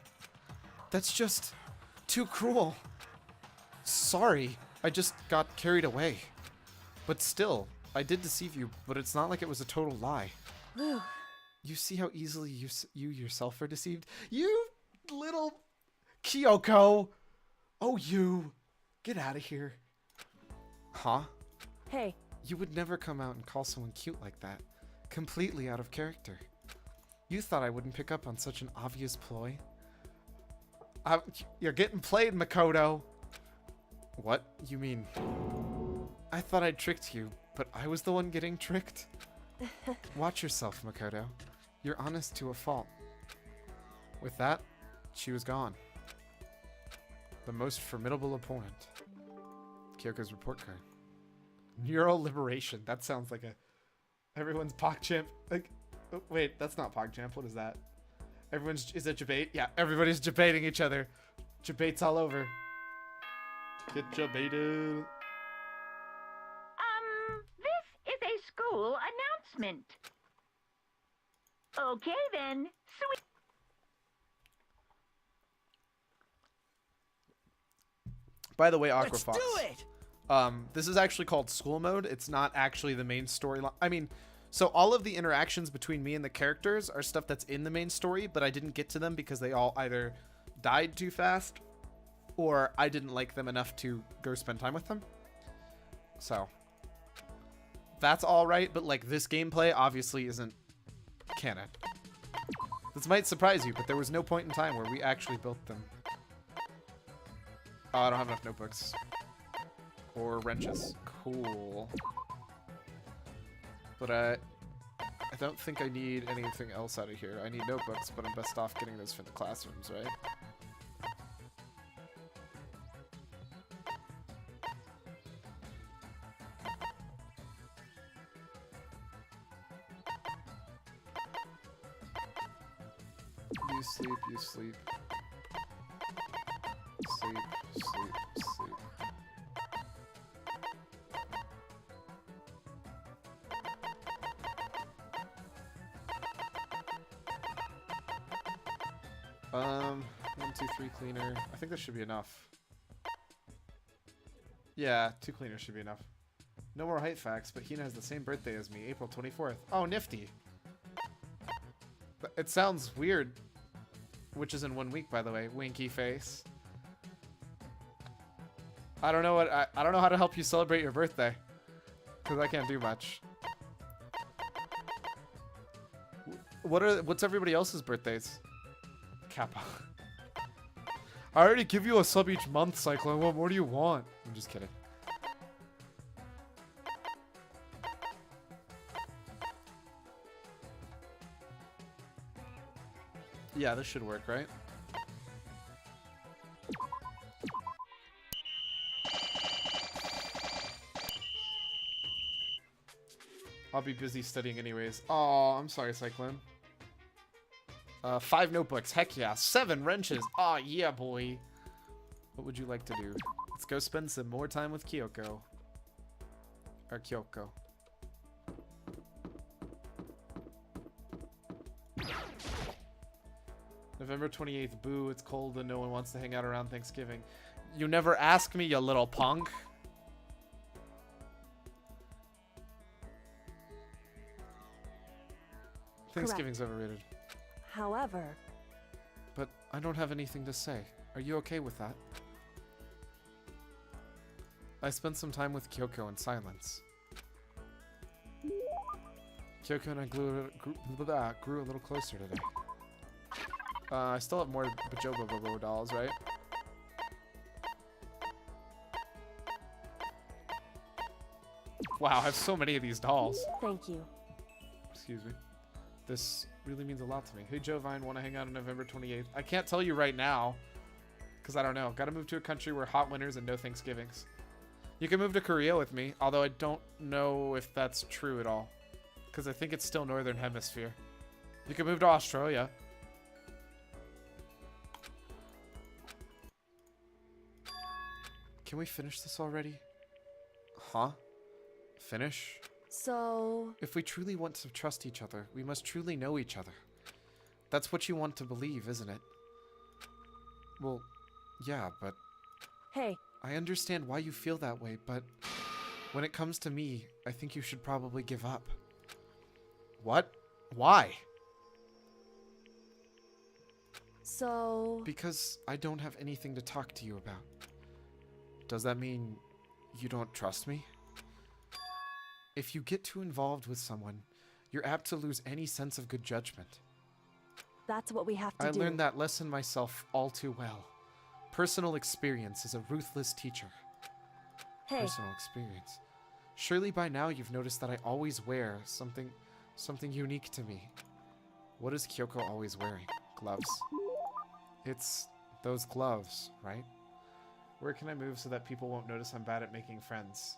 That's just too cruel. Sorry, I just got carried away. But still, I did deceive you, but it's not like it was a total lie. Whew. You see how easily you yourself are deceived? You little Kyoko! Oh, you! Get out of here. Huh? Hey, You would never come out and call someone cute like that. Completely out of character. You thought I wouldn't pick up on such an obvious ploy? You're getting played, Makoto! What? You mean... I thought I tricked you, but I was the one getting tricked? Watch yourself, Makoto. You're honest to a fault. With that, she was gone. The most formidable opponent. Kyoko's report card. Neural liberation. That sounds like a... Everyone's PogChamp. Like, oh, wait, that's not PogChamp. What is that? Everyone's... Is it debate? Yeah, everybody's debating each other. Debates all over. Get debated. This is a school announcement. Okay then, sweet. By the way, Let's Aquafox. do it! This is actually called school mode. It's not actually the main storyline. I mean, so all of the interactions between me and the characters are stuff that's in the main story, but I didn't get to them because they all either died too fast or I didn't like them enough to go spend time with them. So that's all right, but like this gameplay obviously isn't canon. This might surprise you, but there was no point in time where we actually built them. Oh, I don't have enough notebooks. Or wrenches. Cool. But I don't think I need anything else out of here. I need notebooks, but I'm best off getting those for the classrooms, right? You sleep, you sleep. Sleep, sleep, sleep. One, two, three cleaner. I think that should be enough. Yeah, 2 cleaners should be enough. No more height facts, but Hina has the same birthday as me, April 24th. Oh, nifty. It sounds weird. Which is in 1 week, by the way. Winky face. I don't know what I don't know how to help you celebrate your birthday, because I can't do much. What's everybody else's birthdays? Kappa. I already give you a sub each month, Cyclone. What more do you want? I'm just kidding. Yeah, this should work, right? I'll be busy studying anyways. Oh, I'm sorry, Cyclone. 5 notebooks. Heck yeah. 7 wrenches. Aw, yeah, boy. What would you like to do? Let's go spend some more time with Kyoko. Or Kyoko. November 28th. Boo, it's cold and no one wants to hang out around Thanksgiving. You never ask me, you little punk. Thanksgiving's overrated. however, But I don't have anything to say. Are you okay with that? I spent some time with Kyoko in silence. Kyoko and I grew a little closer today. I still have more Bajobo Bobo dolls, right? Wow, I have so many of these dolls. thank you. Excuse me. This really means a lot to me. Hey, Jovine, want to hang out on November 28th? I can't tell you right now, because I don't know. Got to move to a country where hot winters and no Thanksgivings. You can move to Korea with me, although I don't know if that's true at all, because I think it's still Northern Hemisphere. You can move to Australia. Can we finish this already? Huh? Finish? So, If we truly want to trust each other, we must truly know each other. That's what you want to believe, isn't it? Well, yeah, but hey, I understand why you feel that way, but when it comes to me, I think you should probably give up. What? Why? so, Because I don't have anything to talk to you about. Does that mean you don't trust me? If you get too involved with someone, you're apt to lose any sense of good judgment. that's what we have to I do. learned that lesson myself all too well. Personal experience is a ruthless teacher. Hey, Personal experience. Surely by now you've noticed that I always wear something unique to me. What is Kyoko always wearing? Gloves. It's those gloves, right? Where can I move so that people won't notice I'm bad at making friends?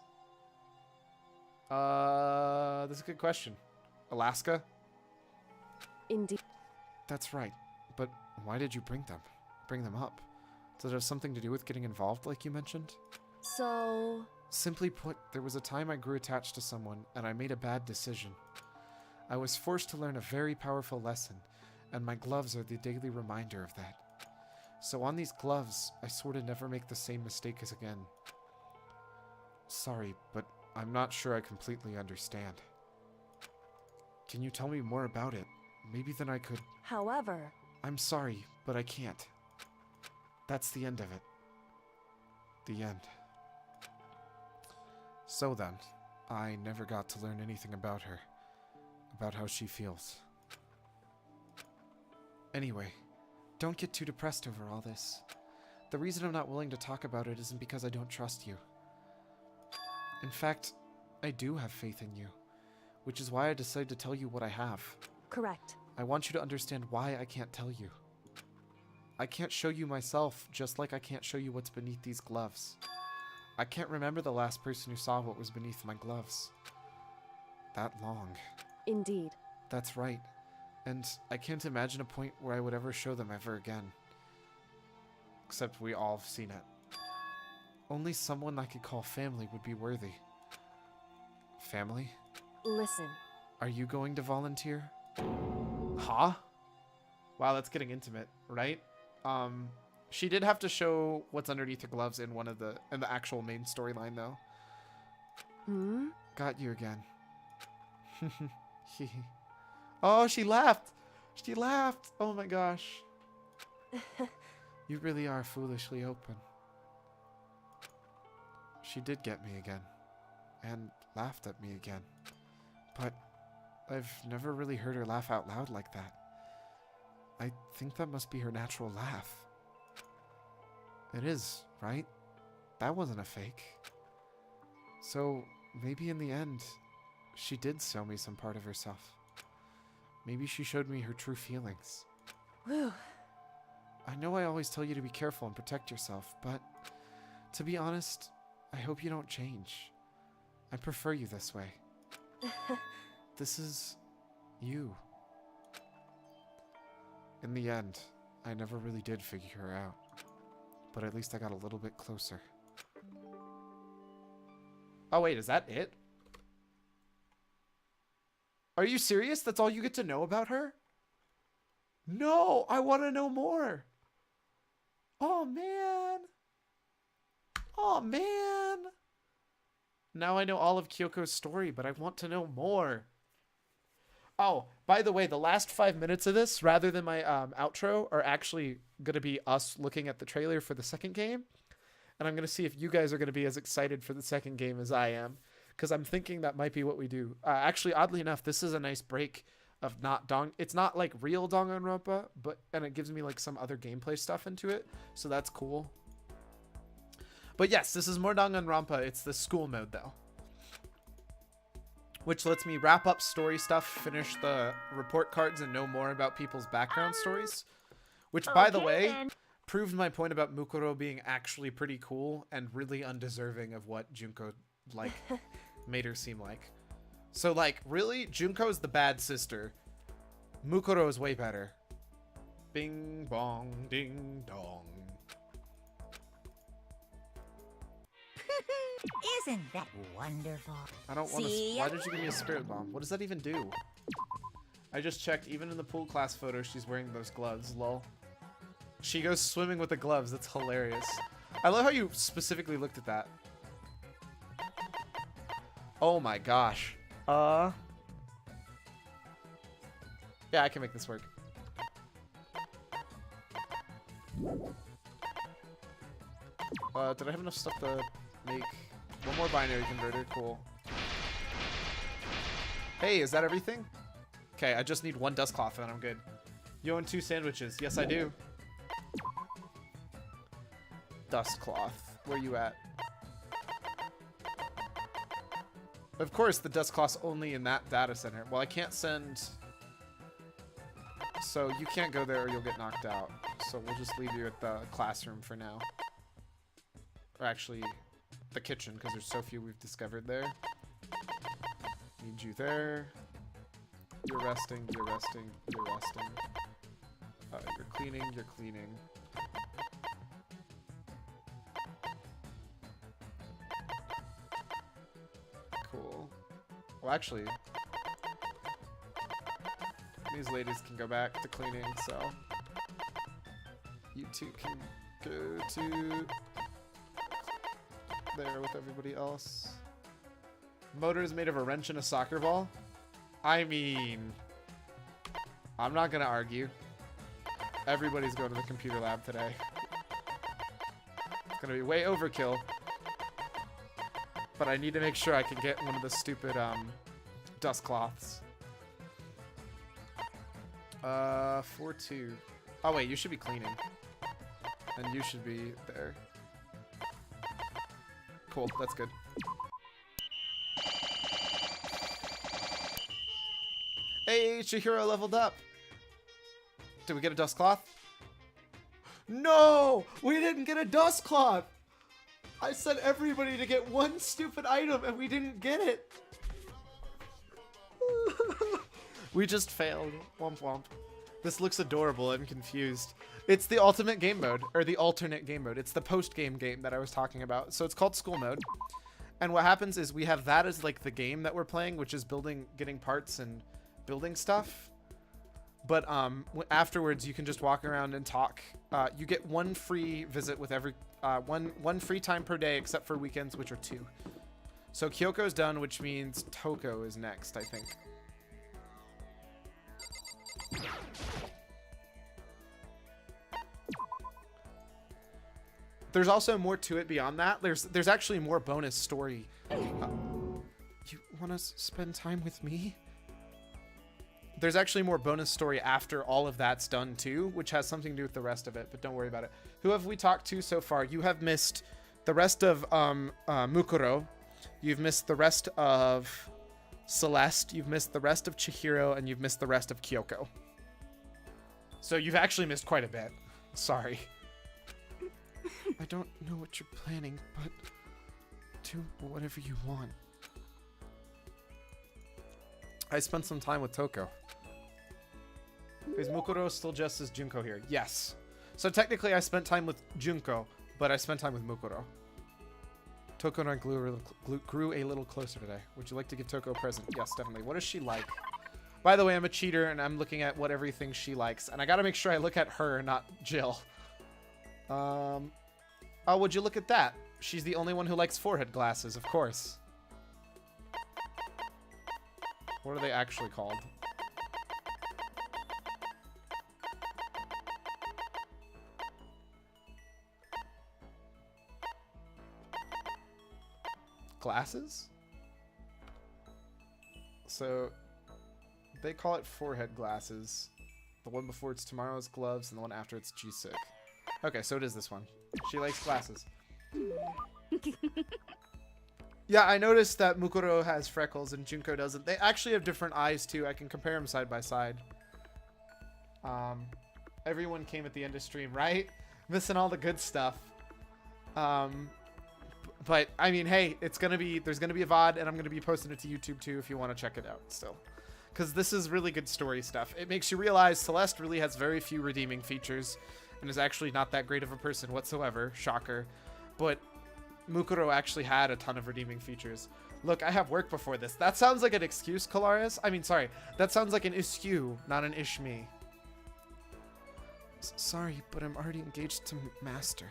That's a good question. Alaska? indeed. That's right. But why did you bring them up? Does it have something to do with getting involved like you mentioned? So, Simply put, there was a time I grew attached to someone and I made a bad decision. I was forced to learn a very powerful lesson, and my gloves are the daily reminder of that. So on these gloves, I sort of never make the same mistake as again. Sorry, but I'm not sure I completely understand. Can you tell me more about it? Maybe then I could... however, I'm sorry, but I can't. That's the end of it. The end. So then, I never got to learn anything about her. About how she feels. Anyway, don't get too depressed over all this. The reason I'm not willing to talk about it isn't because I don't trust you. In fact, I do have faith in you, which is why I decided to tell you what I have. correct. I want you to understand why I can't tell you. I can't show you myself, just like I can't show you what's beneath these gloves. I can't remember the last person who saw what was beneath my gloves. That long. Indeed. That's right. And I can't imagine a point where I would ever show them ever again. Except we all have seen it. Only someone I could call family would be worthy. Family? Listen, Are you going to volunteer? Huh? Wow, that's getting intimate, right? She did have to show what's underneath her gloves in the actual main storyline though. Got you again. Oh, she laughed. She laughed. Oh my gosh. You really are foolishly open. She did get me again. And laughed at me again. But I've never really heard her laugh out loud like that. I think that must be her natural laugh. It is, right? That wasn't a fake. So maybe in the end, she did show me some part of herself. Maybe she showed me her true feelings. whew, I know I always tell you to be careful and protect yourself, but to be honest, I hope you don't change. I prefer you this way. This is you. In the end, I never really did figure her out, but at least I got a little bit closer. Oh wait, is that it? Are you serious? That's all you get to know about her? No, I want to know more. Oh man. Oh man. Now I know all of Kyoko's story, but I want to know more. Oh, by the way, the last 5 minutes of this, rather than my outro, are actually going to be us looking at the trailer for the second game. And I'm going to see if you guys are going to be as excited for the second game as I am. Because I'm thinking that might be what we do. Actually, oddly enough, this is a nice break of it's not like real Danganronpa, and it gives me like some other gameplay stuff into it. So that's cool. But yes, this is more Danganronpa. It's the school mode though. which lets me wrap up story stuff, finish the report cards, and know more about people's background stories. Which, by the Okay, way, then. proved my point about Mukuro being actually pretty cool and really undeserving of what Junko, like, made her seem like. So, like, really, Junko's the bad sister. Mukuro is way better. Bing bong ding dong. Isn't that wonderful? I don't want to. See Why ya. did you give me a spirit bomb? What does that even do? I just checked. Even in the pool class photo, she's wearing those gloves. Lol. She goes swimming with the gloves. That's hilarious. I love how you specifically looked at that. Oh my gosh. Yeah, I can make this work. Did I have enough stuff to make one more binary converter? Cool. Hey, is that everything? Okay, I just need one dust cloth and I'm good. You own 2 sandwiches. Yes, I do. Dust cloth. Where you at? Of course, the dust cloth's only in that data center. Well, I can't send... So you can't go there or you'll get knocked out. So we'll just leave you at the classroom for now. Or actually, the kitchen, because there's so few we've discovered there. Need you there. You're resting, you're resting, you're resting. You're cleaning, you're cleaning. Cool. Well, actually, these ladies can go back to cleaning, so you two can go to there with everybody else. Motor is made of a wrench and a soccer ball. I mean, I'm not gonna argue. Everybody's going to the computer lab today. It's gonna be way overkill. But I need to make sure I can get one of the stupid dust cloths. 4-2. Oh wait, you should be cleaning. And you should be there. Cool, that's good. Hey, Chihiro leveled up. Did we get a dust cloth? No! We didn't get a dust cloth! I sent everybody to get one stupid item and we didn't get it. We just failed. Womp womp. This looks adorable. I'm confused. It's the ultimate game mode, or the alternate game mode. It's the post-game game that I was talking about. So it's called school mode. And what happens is we have that as like the game that we're playing, which is getting parts and building stuff. But afterwards, you can just walk around and talk. You get one free visit with every one free time per day, except for weekends, which are 2. So Kyoko's done, which means Toko is next, I think. There's also more to it beyond that. There's actually more bonus story. You want to spend time with me? There's actually more bonus story after all of that's done too, which has something to do with the rest of it, but don't worry about it. Who have we talked to so far? You have missed the rest of Mukuro. You've missed the rest of Celeste. You've missed the rest of Chihiro, and you've missed the rest of Kyoko. So you've actually missed quite a bit. Sorry. I don't know what you're planning, but do whatever you want. I spent some time with Toko. Is Mukuro still just as Junko here? Yes. So technically I spent time with Junko, but I spent time with Mukuro. Toko and I grew a little closer today. Would you like to give Toko a present? Yes, definitely. What is she like? By the way, I'm a cheater and I'm looking at what everything she likes. And I gotta make sure I look at her, not Jill. Oh, would you look at that? She's the only one who likes forehead glasses, of course. What are they actually called? Glasses? So, they call it forehead glasses. The one before it's tomorrow's gloves, and the one after it's G-Sick. Okay, so it is this one. She likes glasses. Yeah, I noticed that Mukuro has freckles and Junko doesn't. They actually have different eyes too. I can compare them side by side. Everyone came at the end of stream, right? Missing all the good stuff. But I mean, hey, there's gonna be a VOD, and I'm gonna be posting it to YouTube too if you want to check it out still. Because this is really good story stuff. It makes you realize Celeste really has very few redeeming features and is actually not that great of a person whatsoever. Shocker. But Mukuro actually had a ton of redeeming features. Look, I have work before this. That sounds like an excuse, Kalaris. I mean, sorry. That sounds like an issue, not an ishme. Sorry, but I'm already engaged to Master.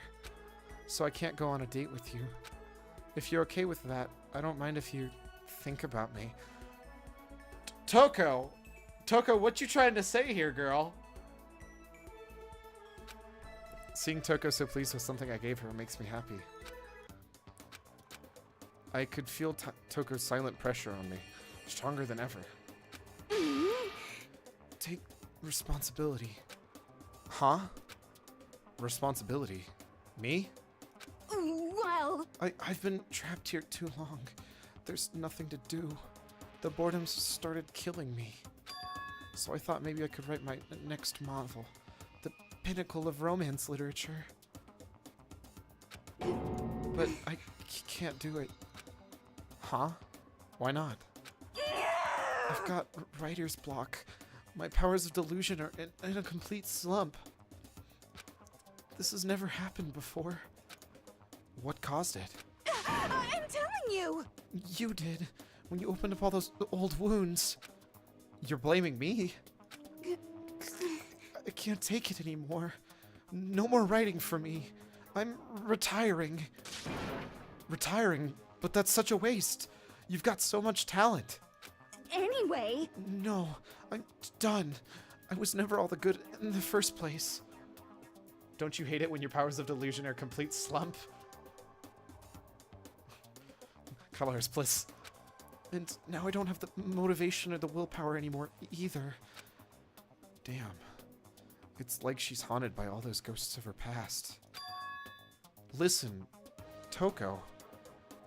So I can't go on a date with you. If you're okay with that, I don't mind if you think about me. Toko, what you trying to say here, girl? Seeing Toko so pleased with something I gave her makes me happy. I could feel Toko's silent pressure on me, stronger than ever. Take responsibility. Huh? Responsibility? Me? Well, I've been trapped here too long. There's nothing to do. The boredom started killing me. So I thought maybe I could write my next novel. The pinnacle of romance literature. But I can't do it. Huh? Why not? I've got writer's block. My powers of delusion are in a complete slump. This has never happened before. What caused it? I'm telling you. You did, when you opened up all those old wounds. You're blaming me? I can't take it anymore. No more writing for me. I'm retiring. Retiring? But that's such a waste. You've got so much talent. Anyway. No, I'm done. I was never all the good in the first place. Don't you hate it when your powers of delusion are a complete slump? Colors, bliss. And now I don't have the motivation or the willpower anymore either. Damn. It's like she's haunted by all those ghosts of her past. Listen, Toko.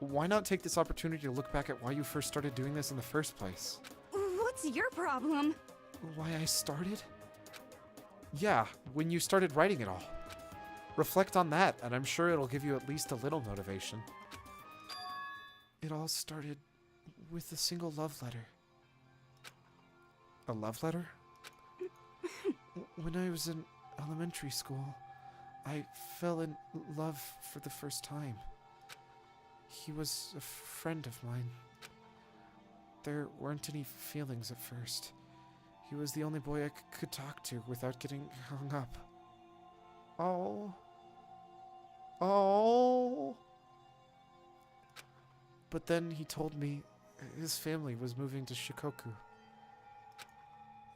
Why not take this opportunity to look back at why you first started doing this in the first place? What's your problem? Why I started? Yeah, when you started writing it all. Reflect on that, and I'm sure it'll give you at least a little motivation. It all started with a single love letter. A love letter? When I was in elementary school, I fell in love for the first time. He was a friend of mine. There weren't any feelings at first. He was the only boy I could talk to without getting hung up. Oh. Oh. But then he told me his family was moving to Shikoku.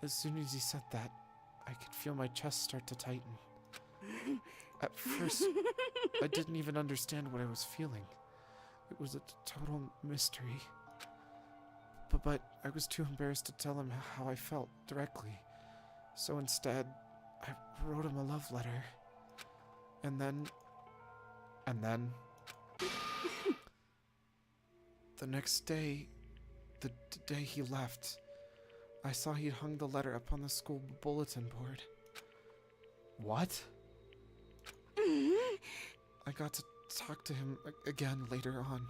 As soon as he said that, I could feel my chest start to tighten. At first, I didn't even understand what I was feeling. It was a total mystery. But I was too embarrassed to tell him how I felt directly. So instead, I wrote him a love letter. And then... The next day, the day he left, I saw he'd hung the letter up on the school bulletin board. What? I got to talk to him again later on.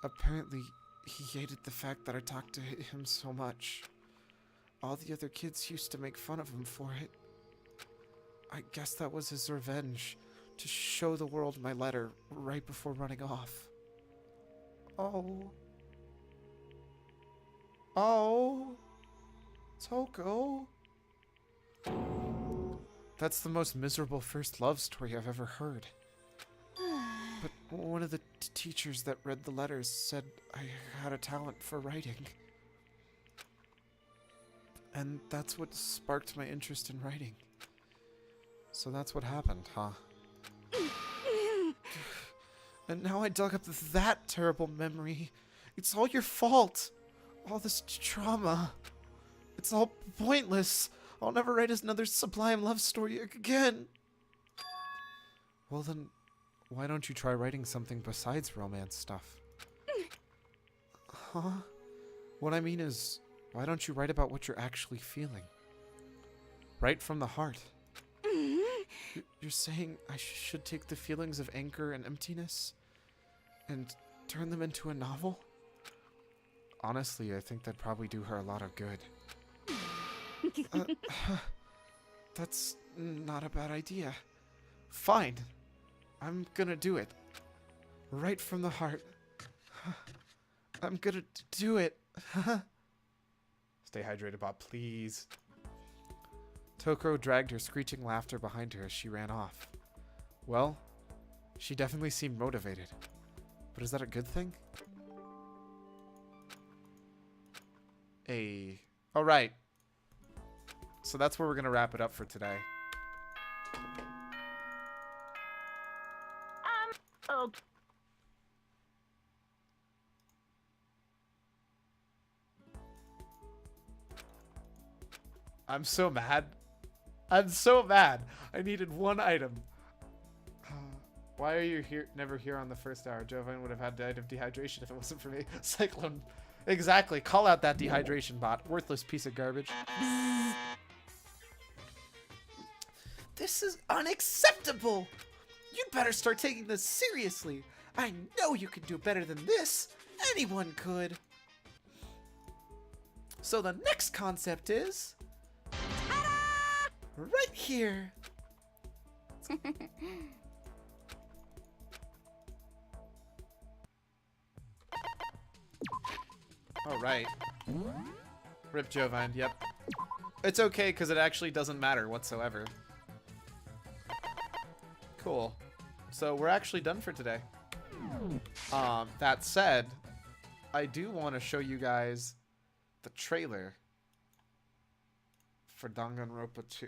Apparently, he hated the fact that I talked to him so much. All the other kids used to make fun of him for it. I guess that was his revenge, to show the world my letter right before running off. Oh. Oh. Toko. That's the most miserable first love story I've ever heard. But one of the teachers that read the letters said I had a talent for writing. And that's what sparked my interest in writing. So that's what happened, huh? And now I dug up that terrible memory. It's all your fault. All this trauma. It's all pointless. I'll never write another sublime love story again. Well then, why don't you try writing something besides romance stuff? Huh? What I mean is, why don't you write about what you're actually feeling? Write from the heart. You're saying I should take the feelings of anger and emptiness and turn them into a novel? Honestly, I think that'd probably do her a lot of good. That's not a bad idea. Fine. I'm gonna do it. Right from the heart. I'm gonna do it. Stay hydrated, Bob, please. Tokoro dragged her screeching laughter behind her as she ran off. Well, she definitely seemed motivated. But is that a good thing? Alright. So that's where we're going to wrap it up for today. Okay. I'm so mad. I'm so mad. I needed one item. Why are you here? Never here on the first hour? Jovine would have had died of dehydration if it wasn't for me. Cyclone. Exactly. Call out that dehydration bot. Worthless piece of garbage. This is unacceptable. You'd better start taking this seriously. I know you can do better than this. Anyone could. So the next concept is... right here. All right. Rip Jovine, yep. It's okay, because it actually doesn't matter whatsoever. Cool. So we're actually done for today. That said, I do want to show you guys the trailer for Danganronpa 2.